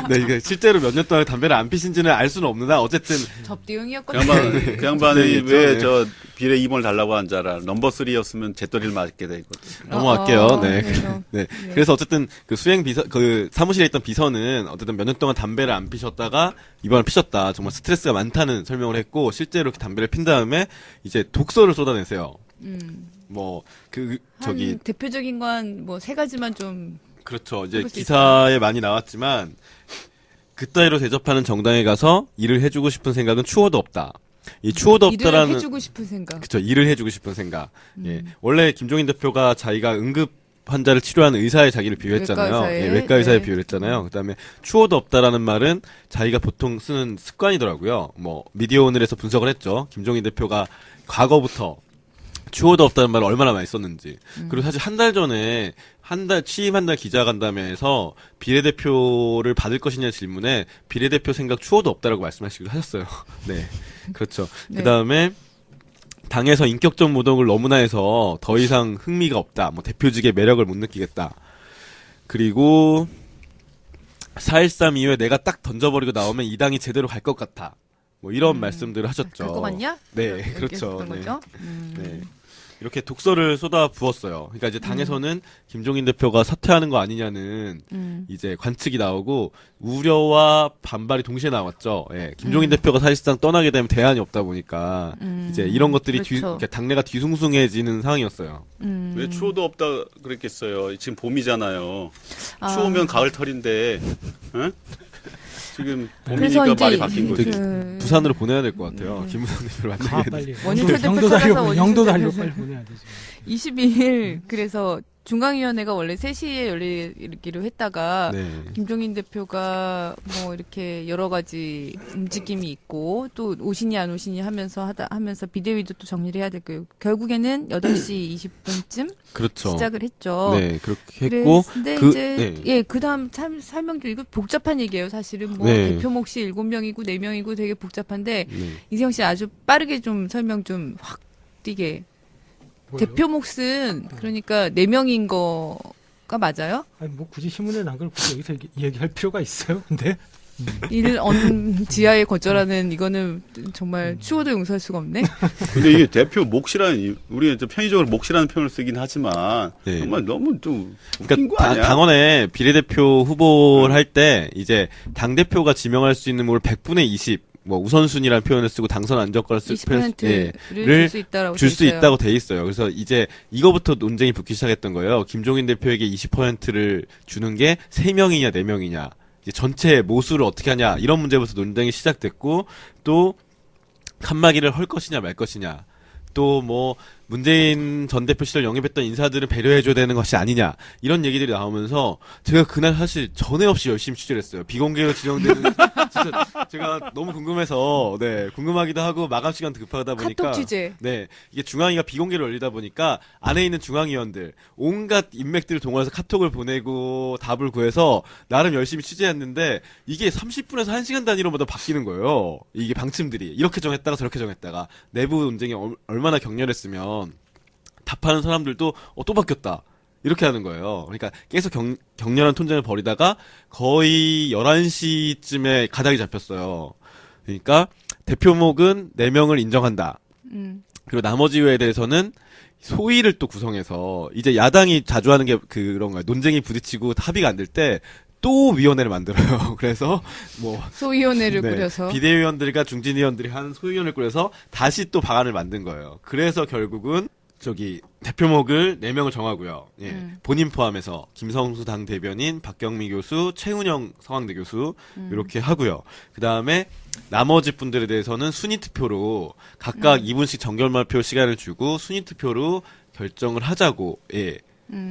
네, 이게 실제로 몇 년 동안 담배를 안 피신지는 알 수는 없으나 어쨌든 접대용이었거든요. 그 양반이 네, 왜 네. 저 비례 2번을 달라고 한 줄 알아. 넘버 3였으면 잿더리를 맞게 돼 있거든. 넘어갈게요. 네. 그래서. 네. 그래서 어쨌든 그 수행 비서, 그 사무실에 있던 비서는 어쨌든 몇 년 동안 담배를 안 피셨다가 이번에 피셨다. 정말 스트레스가 많다는 설명을 했고 실제로 이렇게 담배를 핀 다음에 이제 독소를 쏟아내세요. 한 대표적인 건 뭐 3가지만 좀 그렇죠. 이제 해볼 수 기사에 많이 나왔지만 그따위로 대접하는 정당에 가서 일을 해주고 싶은 생각은 추호도 없다. 이 추호도 일을 없다라는 해주고 싶은 생각. 그렇죠. 일을 해주고 싶은 생각. 예. 원래 김종인 대표가 자기가 응급 환자를 치료하는 의사에 자기를 비유했잖아요. 외과 의사에. 외과 의사에 네. 비유했잖아요. 그다음에 추호도 없다라는 말은 자기가 보통 쓰는 습관이더라고요. 뭐 미디어 오늘에서 분석을 했죠. 김종인 대표가 과거부터 추호도 없다는 말을 얼마나 많이 썼는지. 그리고 사실 한 달 전에 취임 한 달 기자간담회에서 비례대표를 받을 것이냐 질문에 비례대표 생각 추호도 없다라고 말씀하시기도 하셨어요. 네. 그렇죠. 네. 그 다음에 당에서 인격적 모독을 너무나 해서 더 이상 흥미가 없다. 뭐 대표직의 매력을 못 느끼겠다. 그리고 4.13 이후에 내가 딱 던져버리고 나오면 이 당이 제대로 갈 것 같아. 뭐 이런 말씀들을 하셨죠. 갈 것 같냐? 네, 이렇게 그렇죠. 했던 네. 거죠? 네. 이렇게 독서를 쏟아 부었어요. 그러니까 이제 당에서는 김종인 대표가 사퇴하는 거 아니냐는 이제 관측이 나오고 우려와 반발이 동시에 나왔죠. 예. 김종인 대표가 사실상 떠나게 되면 대안이 없다 보니까 이제 이런 것들이 그렇죠. 그러니까 당내가 뒤숭숭해지는 상황이었어요. 왜 추워도 없다 그랬겠어요. 지금 봄이잖아요. 아. 추우면 가을털인데, 응? 지금 그래서 봄이니까 이제 말이 바뀐 거지. 부산으로 보내야 될 것 같아요. 김부산 대표를 가 만나게. 빨리. 원희철 대표 영도 찾아서 달려 원희철 영도 대표 달려 찾아서. 빨리 보내야 되죠. 22일 그래서 중앙위원회가 원래 3시에 열리기로 했다가 네. 김종인 대표가 뭐 이렇게 여러 가지 움직임이 있고 또 오시니 안 오시니 하면서 비대위도 또 정리를 해야 될 거예요. 결국에는 8시 20분쯤 그렇죠. 시작을 했죠. 네, 그렇게 했고 근데 그- 이제 네. 예, 그다음 설명 중 이거 복잡한 얘기예요. 사실은 뭐 네. 대표 몫이 7명이고 4명이고 되게 복잡한데 네. 이세영 씨 아주 빠르게 좀 설명 좀 확 뛰게. 뭐예요? 대표 몫은 그러니까 4명인 거가 맞아요? 아니 뭐 굳이 신문에 난 걸 굳이 여기서 얘기할 필요가 있어요? 근데 지하에 거절하는 이거는 정말 추워도 용서할 수가 없네. 근데 이게 대표 몫이라는, 우리가 이제 편의적으로 몫이라는 표현을 쓰긴 하지만, 네. 정말 너무 좀 웃긴 거 그러니까 아니야? 당원에 비례대표 후보를 할 때 이제 당 대표가 지명할 수 있는 뭘 100분의 20 뭐 우선순위라는 표현을 쓰고 당선 안정권을 쓸 20%를 예, 줄 수 있다라고 줄 돼 수 있어요. 있다고 돼 있어요. 그래서 이제 이거부터 논쟁이 붙기 시작했던 거예요. 김종인 대표에게 20%를 주는 게 3명이냐 4명이냐. 이제 전체 모수를 어떻게 하냐. 이런 문제부터 논쟁이 시작됐고 또 칸막이를 헐 것이냐 말 것이냐. 또 뭐 문재인 전 대표 시절 영입했던 인사들을 배려해줘야 되는 것이 아니냐 이런 얘기들이 나오면서 제가 그날 사실 전에 없이 열심히 취재를 했어요. 비공개로 진행되는 진짜 제가 너무 궁금해서 네 궁금하기도 하고 마감 시간도 급하다 보니까 카톡 취재. 네 이게 중앙위가 비공개로 열리다 보니까 안에 있는 중앙위원들 온갖 인맥들을 동원해서 카톡을 보내고 답을 구해서 나름 열심히 취재했는데 이게 30분에서 1시간 단위로마다 바뀌는 거예요. 이게 방침들이 이렇게 정했다가 저렇게 정했다가 내부 논쟁이 얼마나 격렬했으면 답하는 사람들도 또 바뀌었다. 이렇게 하는 거예요. 그러니까 계속 격렬한 논쟁을 벌이다가 거의 11시쯤에 가닥이 잡혔어요. 그러니까 대표목은 4명을 인정한다. 그리고 나머지 외에 대해서는 소위를 또 구성해서 이제 야당이 자주 하는 게 그런 거예요. 논쟁이 부딪히고 합의가 안 될 때 또 위원회를 만들어요. 그래서 뭐 소위원회를 네, 꾸려서 비대위원들과 중진위원들이 한 소위원회를 꾸려서 다시 또 방안을 만든 거예요. 그래서 결국은 대표목을 4명을 정하고요. 예. 본인 포함해서 김성수 당 대변인, 박경미 교수, 최은영 서강대 교수 이렇게 하고요. 그 다음에 나머지 분들에 대해서는 순위 투표로 각각 2분씩 정결말표 시간을 주고 순위 투표로 결정을 하자고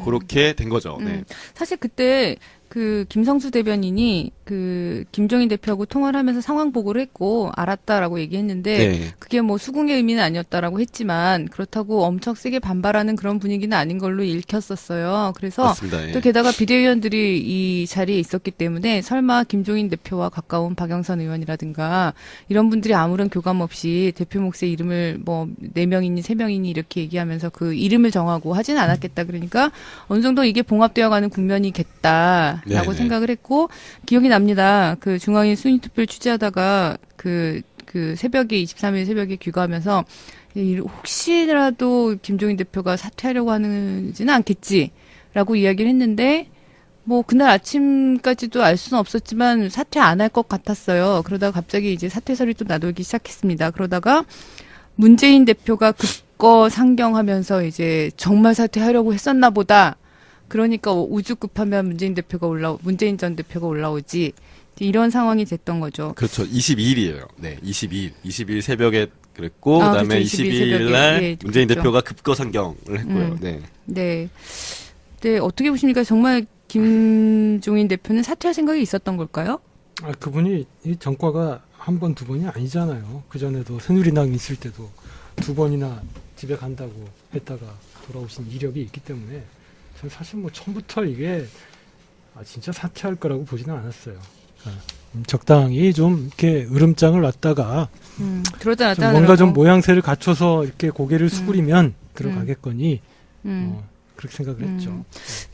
그렇게 된 거죠. 네. 사실 그때 그 김성수 대변인이 그 김종인 대표하고 통화를 하면서 상황 보고를 했고 알았다라고 얘기했는데 네. 그게 뭐 수긍의 의미는 아니었다라고 했지만 그렇다고 엄청 세게 반발하는 그런 분위기는 아닌 걸로 읽혔었어요. 그래서 맞습니다. 예. 또 게다가 비대위원들이 이 자리에 있었기 때문에 설마 김종인 대표와 가까운 박영선 의원이라든가 이런 분들이 아무런 교감 없이 대표 몫의 이름을 뭐 4명이니 3명이니 이렇게 얘기하면서 그 이름을 정하고 하지는 않았겠다. 그러니까 어느 정도 이게 봉합되어 가는 국면이겠다라고 네네. 생각을 했고 기억이 납니다. 그 중앙위 순위 투표를 취재하다가 그 새벽에 23일 새벽에 귀가하면서 혹시라도 김종인 대표가 사퇴하려고 하는지는 않겠지라고 이야기를 했는데 뭐 그날 아침까지도 알 수는 없었지만 사퇴 안 할 것 같았어요. 그러다가 갑자기 이제 사퇴설이 또 나돌기 시작했습니다. 그러다가 문재인 대표가 급거 상경하면서 이제 정말 사퇴하려고 했었나 보다. 그러니까 우주 급하면 문재인 전 대표가 올라오지. 이런 상황이 됐던 거죠. 그렇죠. 22일이에요. 네, 22일 새벽에 그랬고 그다음에 그렇죠. 22일 22일 새벽에. 날 예, 문재인 그렇죠. 대표가 급거 상경을 했고요. 네. 네. 네, 어떻게 보십니까? 정말 김종인 대표는 사퇴할 생각이 있었던 걸까요? 그분이 이 정과가 한 번, 두 번이 아니잖아요. 그전에도 새누리당 있을 때도 2번이나 집에 간다고 했다가 돌아오신 이력이 있기 때문에 저는 사실 뭐 처음부터 이게 진짜 사퇴할 거라고 보지는 않았어요. 그러니까 적당히 좀 이렇게 으름장을 놨다가 들어다 좀 놨다 뭔가 좀 하더라고. 모양새를 갖춰서 이렇게 고개를 숙이면 들어가겠거니 그렇게 생각을 했죠.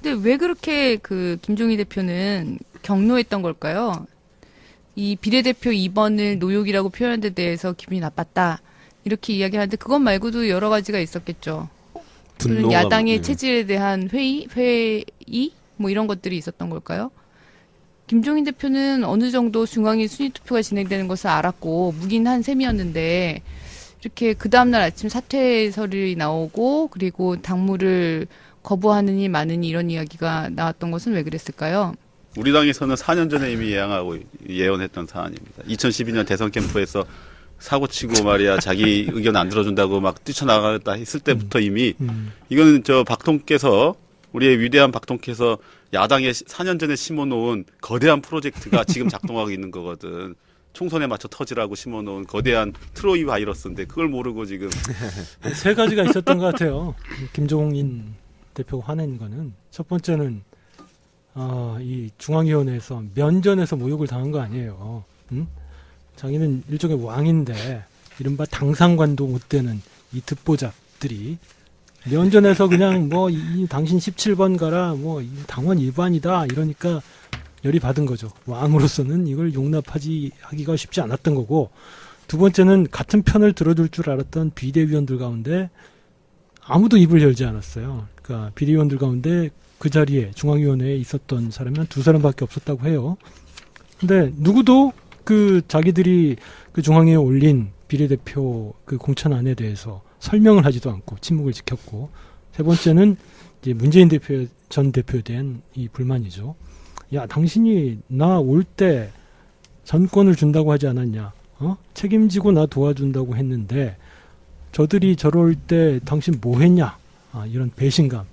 근데 왜 그렇게 그 김종희 대표는 경로했던 걸까요? 이 비례대표 2번을 노욕이라고 표현한 데 대해서 기분이 나빴다. 이렇게 이야기하는데 그것 말고도 여러 가지가 있었겠죠. 또는 분노가 야당의 네. 체질에 대한 회의 뭐 이런 것들이 있었던 걸까요? 김종인 대표는 어느 정도 중앙위 순위 투표가 진행되는 것을 알았고 묵인한 셈이었는데 이렇게 그 다음날 아침 사퇴설이 나오고 그리고 당무를 거부하느니 마느니 이런 이야기가 나왔던 것은 왜 그랬을까요? 우리 당에서는 4년 전에 이미 예언했던 사안입니다. 2012년 대선 캠프에서 사고치고 말이야 자기 의견 안 들어준다고 막 뛰쳐나가겠다 했을 때부터 이미 이거는 저 박통께서 우리의 위대한 박통께서 야당에 4년 전에 심어놓은 거대한 프로젝트가 지금 작동하고 있는 거거든. 총선에 맞춰 터지라고 심어놓은 거대한 트로이 바이러스인데 그걸 모르고 지금 세 가지가 있었던 것 같아요. 김종인 대표가 화낸 거는 첫 번째는 이 중앙위원회에서 면전에서 모욕을 당한 거 아니에요. 응? 자기는 일종의 왕인데 이른바 당상관도 못 되는 이 듣보잡들이 면전에서 그냥 뭐 이 당신 17번 가라 뭐 이 당원 일반이다 이러니까 열이 받은 거죠. 왕으로서는 이걸 하기가 쉽지 않았던 거고 두 번째는 같은 편을 들어줄 줄 알았던 비대위원들 가운데 아무도 입을 열지 않았어요. 그러니까 비대위원들 가운데 그 자리에 중앙위원회에 있었던 사람이 한 2사람밖에 없었다고 해요. 근데 누구도 그 자기들이 그 중앙위에 올린 비례대표 그 공천안에 대해서 설명을 하지도 않고 침묵을 지켰고 세 번째는 이제 문재인 전 대표에 대한 이 불만이죠. 야, 당신이 나 올 때 전권을 준다고 하지 않았냐? 책임지고 나 도와준다고 했는데 저들이 저럴 때 당신 뭐 했냐? 이런 배신감,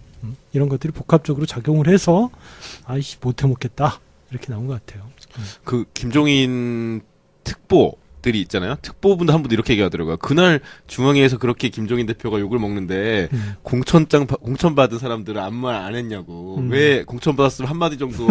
이런 것들이 복합적으로 작용을 해서 아이씨 못해 먹겠다 이렇게 나온 것 같아요. 그 김종인 특보들이 있잖아요. 특보분도 한 분도 이렇게 얘기하더라고요. 그날 중앙회에서 그렇게 김종인 대표가 욕을 먹는데 공천 받은 사람들은 아무 말 안 했냐고. 왜 공천 받았으면 한마디 정도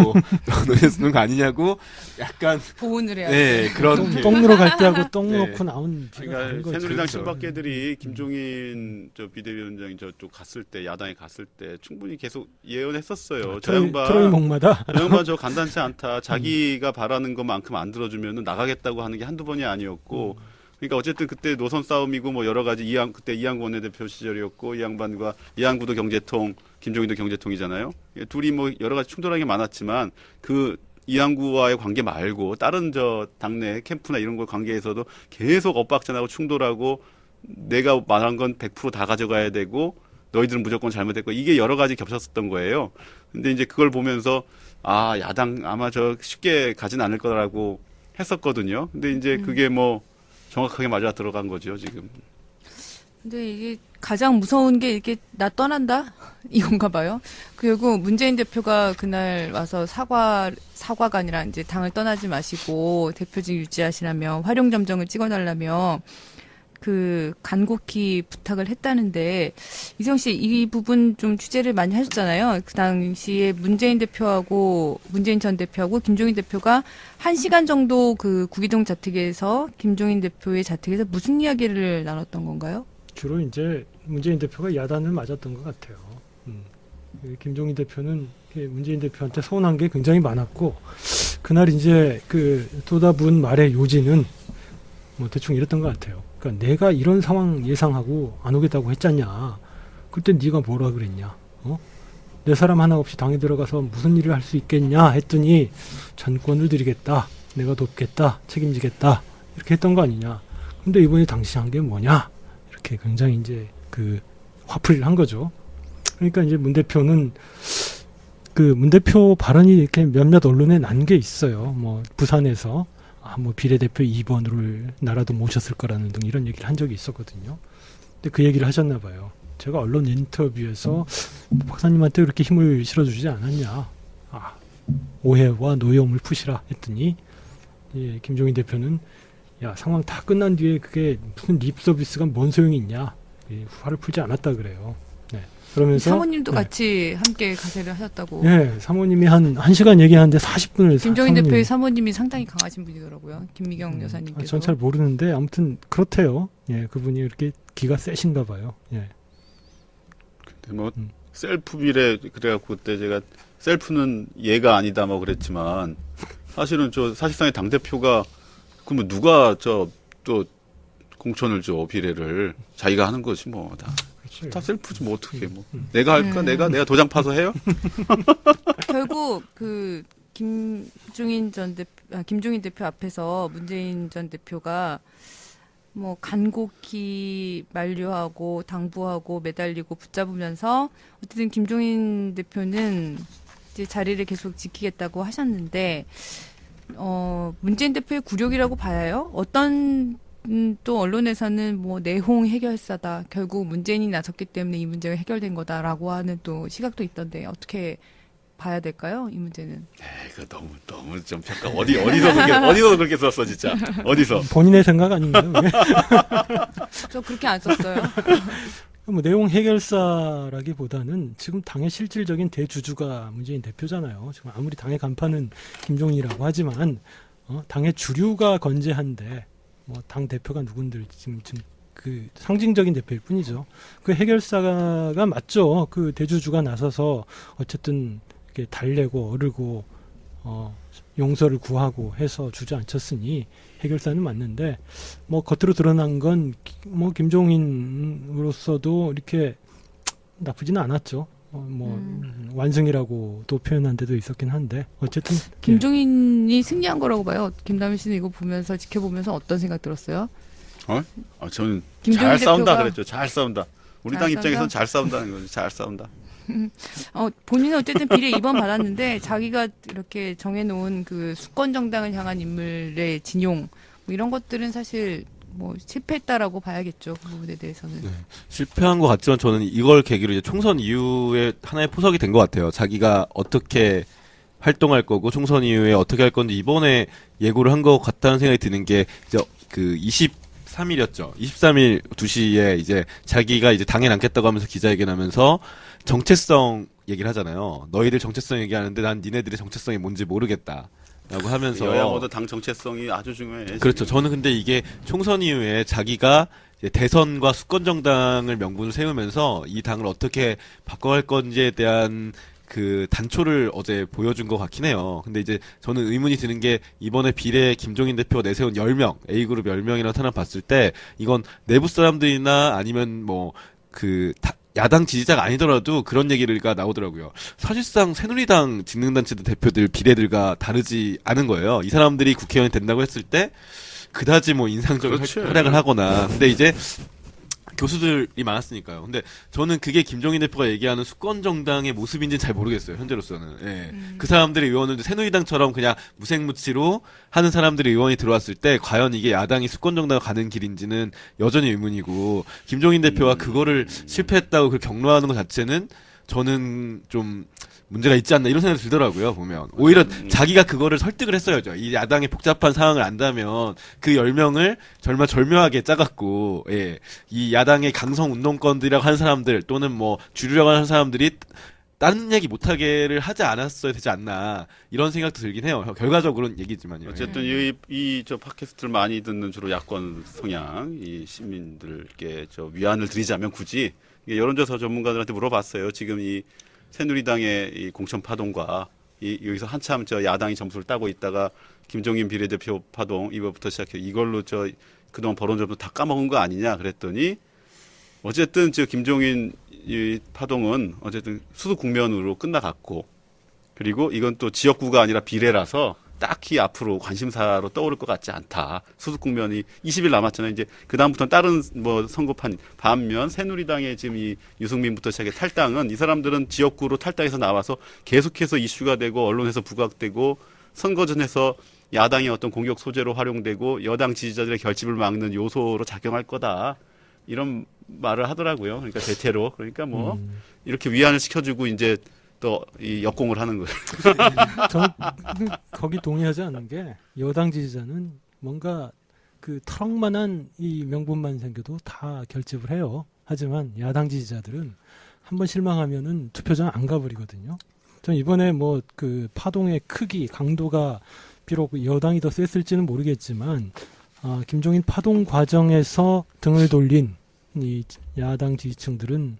논했는 거 아니냐고. 약간 보훈을 해야 네, 그런 똥 누러 갈 때 하고 똥 네. 넣고 나온 비가 다른 그러니까 거죠. 새누리당 그렇죠. 친박계들이 김종인 저 비대위원장이 저쪽 갔을 때 야당에 갔을 때 충분히 계속 예언했었어요. 저 트로이 양반 목마다 저 양반 저 간단치 않다. 자기가 바라는 것만큼 안 들어주면은 나가겠다고 하는 게 한두 번이 아니었고. 그러니까 어쨌든 그때 노선 싸움이고 뭐 여러 가지 그때 이항구 원내대표 시절이었고 이 양반과 이항구도 경제통, 김종인도 경제통이잖아요. 둘이 뭐 여러 가지 충돌하는 게 많았지만 그 이항구와의 관계 말고 다른 저 당내 캠프나 이런 거 관계에서도 계속 엇박전하고 충돌하고 내가 말한 건 100% 다 가져가야 되고 너희들은 무조건 잘못했고 이게 여러 가지 겹쳤었던 거예요. 근데 이제 그걸 보면서 야당 아마 저 쉽게 가진 않을 거라고 했었거든요. 근데 이제 그게 뭐 정확하게 맞아 들어간 거죠, 지금. 근데 이게 가장 무서운 게 이게 나 떠난다? 이건가 봐요. 그리고 문재인 대표가 그날 와서 사과가 아니라 이제 당을 떠나지 마시고 대표직 유지하시라며 활용점정을 찍어달라며 그 간곡히 부탁을 했다는데 이성 씨 이 부분 좀 취재를 많이 하셨잖아요. 그 당시에 문재인 전 대표하고 김종인 대표가 1시간 정도 그 구기동 자택에서 김종인 대표의 자택에서 무슨 이야기를 나눴던 건가요? 주로 이제 문재인 대표가 야단을 맞았던 것 같아요. 김종인 대표는 문재인 대표한테 서운한 게 굉장히 많았고 그날 이제 그 쏟아부은 말의 요지는 뭐 대충 이랬던 것 같아요. 그러니까 내가 이런 상황 예상하고 안 오겠다고 했잖냐. 그때 네가 뭐라 그랬냐. 내 사람 하나 없이 당에 들어가서 무슨 일을 할 수 있겠냐 했더니 전권을 드리겠다. 내가 돕겠다. 책임지겠다. 이렇게 했던 거 아니냐. 근데 이번에 당시 한 게 뭐냐. 이렇게 굉장히 이제 그 화풀이를 한 거죠. 그러니까 이제 문 대표는 그 문 대표 발언이 이렇게 몇몇 언론에 난 게 있어요. 뭐 부산에서 뭐 비례대표 2번으로 나라도 모셨을 거라는 등 이런 얘기를 한 적이 있었거든요. 근데 그 얘기를 하셨나 봐요. 제가 언론 인터뷰에서 박사님한테 그렇게 힘을 실어주지 않았냐. 오해와 노여움을 푸시라 했더니 김종인 대표는 야 상황 다 끝난 뒤에 그게 무슨 립 서비스가 뭔 소용이 있냐. 화를 풀지 않았다 그래요. 네. 그러면서 사모님도 네. 같이 함께 가세를 하셨다고. 예, 사모님이 한 1시간 얘기하는데 40분을 김종인 대표의 사모님이 상당히 강하신 분이더라고요. 김미경 여사님께서. 전 잘 모르는데 아무튼 그렇대요. 예, 그분이 이렇게 기가 세신가 봐요. 예. 근데 뭐 셀프 비례 그래갖고 그때 제가 셀프는 얘가 아니다 뭐 그랬지만 사실은 저 사실상의 당 대표가 그러면 누가 저 또 공천을 줘 비례를 자기가 하는 거지 뭐 다 셀프지 뭐 어떻게 뭐 내가 할까 내가 도장 파서 해요? 결국 그 김종인 대표 앞에서 문재인 전 대표가 뭐 간곡히 만류하고 당부하고 매달리고 붙잡으면서 어쨌든 김종인 대표는 이제 자리를 계속 지키겠다고 하셨는데 문재인 대표의 굴욕이라고 봐요. 어떤 또 언론에서는 뭐 내홍 해결사다. 결국 문재인이 나섰기 때문에 이 문제가 해결된 거다라고 하는 또 시각도 있던데 어떻게 봐야 될까요? 이 문제는. 이거 너무 좀 평가 어디서 그렇게 썼어 진짜 어디서? 본인의 생각 아닌가요? 예. 저 그렇게 안 썼어요. 뭐 내용 해결사라기보다는 지금 당의 실질적인 대주주가 문재인 대표잖아요. 지금 아무리 당의 간판은 김종인이라고 하지만 당의 주류가 건재한데 뭐 당 대표가 누군들 지금 그 상징적인 대표일 뿐이죠. 그 해결사가 맞죠. 그 대주주가 나서서 어쨌든 이렇게 달래고 어르고 용서를 구하고 해서 주저앉혔으니 해결사는 맞는데 뭐 겉으로 드러난 건 뭐 김종인으로서도 이렇게 나쁘지는 않았죠. 완승이라고도 표현한 데도 있었긴 한데 어쨌든 김종인이 승리한 거라고 봐요. 김다미 씨는 이거 보면서 지켜보면서 어떤 생각 들었어요? 저는 김종인 잘 싸운다 대표가- 그랬죠. 잘 싸운다. 우리 잘 당 싸운다? 입장에서는 잘 싸운다는 거죠. 잘 싸운다. 본인은 어쨌든 비례 2번 받았는데 자기가 이렇게 정해놓은 그 수권 정당을 향한 인물의 진용 뭐 이런 것들은 사실 뭐 실패했다라고 봐야겠죠. 그 부분에 대해서는. 네. 실패한 것 같지만 저는 이걸 계기로 이제 총선 이후에 하나의 포석이 된 것 같아요. 자기가 어떻게 활동할 거고 총선 이후에 어떻게 할 건지 이번에 예고를 한 것 같다는 생각이 드는 게 이제 그 23일이었죠. 23일 2시에 이제 자기가 이제 당에 남겠다고 하면서 기자회견하면서 정체성 얘기를 하잖아요. 너희들 정체성 얘기하는데 난 니네들의 정체성이 뭔지 모르겠다. 라고 하면서 여야 모두 당 정체성이 아주 중요해. 그렇죠. 지금. 저는 근데 이게 총선 이후에 자기가 이제 대선과 수권 정당을 명분을 세우면서 이 당을 어떻게 바꿔갈 건지에 대한 그 단초를 어제 보여준 것 같긴 해요. 근데 이제 저는 의문이 드는 게 이번에 비례 김종인 대표가 내세운 10명, A그룹 10명이라는 탄압 봤을 때 이건 내부 사람들이나 아니면 뭐 야당 지지자가 아니더라도 그런 얘기가 나오더라고요. 사실상 새누리당 직능단체들 대표들 비례들과 다르지 않은 거예요. 이 사람들이 국회의원이 된다고 했을 때 그다지 뭐 인상적인 그렇지. 활약을 하거나. 근데 이제 교수들이 많았으니까요. 근데 저는 그게 김종인 대표가 얘기하는 수권 정당의 모습인지는 잘 모르겠어요. 현재로서는. 예. 그 사람들의 의원은 새누리당처럼 그냥 무색무취로 하는 사람들의 의원이 들어왔을 때 과연 이게 야당이 수권 정당을 가는 길인지는 여전히 의문이고 김종인 대표가 그거를 실패했다고 그 격려하는 것 자체는 저는 좀 문제가 있지 않나 이런 생각이 들더라고요. 보면 오히려 자기가 그거를 설득을 했어야죠. 이 야당의 복잡한 상황을 안다면 그 10명을 정말 절묘하게 짜갖고 이 야당의 강성 운동권들이라고 하는 사람들 또는 뭐 주류라고 하는 사람들이 다른 얘기 못하게를 하지 않았어야 되지 않나 이런 생각도 들긴 해요. 결과적으로는 얘기지만요. 어쨌든 저 팟캐스트를 많이 듣는 주로 야권 성향 이 시민들께 저 위안을 드리자면 굳이 이게 여론조사 전문가들한테 물어봤어요. 지금 이 새누리당의 이 공천 파동과 여기서 한참 저 야당이 점수를 따고 있다가 김종인 비례대표 파동 이거부터 시작해 이걸로 저 그동안 벌어온 점수 다 까먹은 거 아니냐 그랬더니 어쨌든 저 김종인 이 파동은 어쨌든 수도 국면으로 끝나갔고 그리고 이건 또 지역구가 아니라 비례라서 딱히 앞으로 관심사로 떠오를 것 같지 않다. 수도 국면이 20일 남았잖아요. 이제 그 다음부터는 다른 뭐 선거판 반면 새누리당의 지금 이 유승민부터 시작해 탈당은 이 사람들은 지역구로 탈당해서 나와서 계속해서 이슈가 되고 언론에서 부각되고 선거전에서 야당의 어떤 공격 소재로 활용되고 여당 지지자들의 결집을 막는 요소로 작용할 거다. 이런 말을 하더라고요. 그러니까 대체로 그러니까 뭐 이렇게 위안을 시켜주고 이제 또 이 역공을 하는 거예요. 저는 거기 동의하지 않는 게 여당 지지자는 뭔가 그 트럭만한 이 명분만 생겨도 다 결집을 해요. 하지만 야당 지지자들은 한번 실망하면은 투표장 안 가버리거든요. 전 이번에 뭐 그 파동의 크기, 강도가 비록 여당이 더 셌을지는 모르겠지만 김종인 파동 과정에서 등을 돌린 이 야당 지지층들은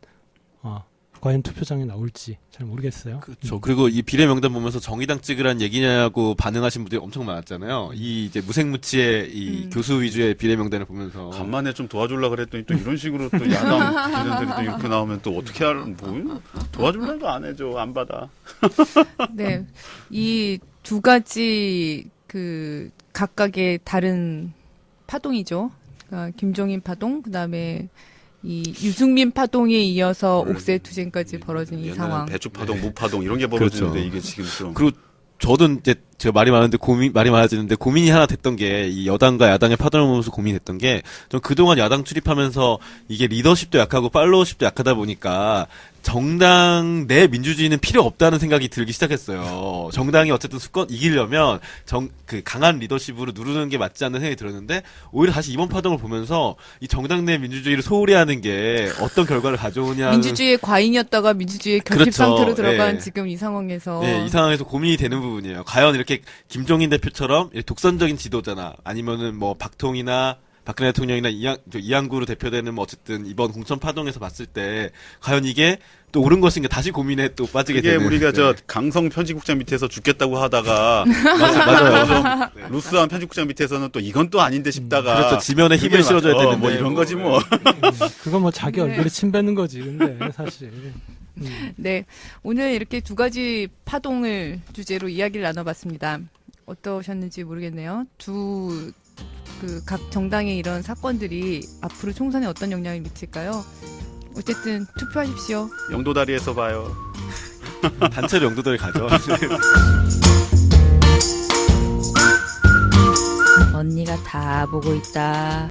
과연 투표장에 나올지 잘 모르겠어요. 그렇죠. 그리고 이 비례 명단 보면서 정의당 찍으란 얘기냐고 반응하신 분들이 엄청 많았잖아요. 이 이제 무색무취의 이 교수 위주의 비례 명단을 보면서 간만에 좀 도와주려고 그랬더니 또 이런 식으로 또 야당 의원들이 또 이렇게 나오면 또 어떻게 뭐 도와주려고 안 해줘. 안 받아. 네. 이 두 가지 그 각각의 다른 파동이죠. 그러니까 김종인 파동, 그다음에 이 유승민 파동에 이어서 옥새투쟁까지 벌어진 이 옛날에는 상황. 배추파동, 무파동 이런 게 벌어지는데 그렇죠. 이게 지금 좀 그리고 저도 이제 제가 말이 많아지는데 고민이 하나 됐던 게 이 여당과 야당의 파동을 보면서 고민이 됐던 게 전 그동안 야당 출입하면서 이게 리더십도 약하고 팔로워십도 약하다 보니까 정당 내 민주주의는 필요 없다는 생각이 들기 시작했어요. 정당이 어쨌든 수권 이기려면 그 강한 리더십으로 누르는 게 맞지 않는 생각이 들었는데 오히려 다시 이번 파동을 보면서 이 정당 내 민주주의를 소홀히 하는 게 어떤 결과를 가져오냐. 민주주의의 과잉이었다가 민주주의의 결핍 그렇죠. 상태로 들어간 예. 지금 이 상황에서. 네, 이 상황에서 고민이 되는 부분이에요. 과연 이렇게 김종인 대표처럼 이렇게 독선적인 지도자나 아니면은 뭐 박통이나 박근혜 대통령이나 이한구로 대표되는 뭐 어쨌든 이번 공천 파동에서 봤을 때 과연 이게 또 옳은 것인가 다시 고민에 또 빠지게 이게 되는. 우리가 네. 저 강성 편집국장 밑에서 죽겠다고 하다가 맞아요. 루스한 편집국장 밑에서는 또 이건 또 아닌데 싶다가 그렇죠. 지면에 힘을 그게 실어줘야 맞죠. 되는데 뭐 이런 거지 뭐. 그건 뭐 자기 네. 얼굴에 침 뱉는 거지. 근데 사실 네. 오늘 이렇게 두 가지 파동을 주제로 이야기를 나눠봤습니다. 어떠셨는지 모르겠네요. 각 정당의 이런 사건들이 앞으로 총선에 어떤 영향을 미칠까요? 어쨌든 투표하십시오. 영도다리에서 봐요. 단체로 영도들 가죠. 언니가 다 보고 있다.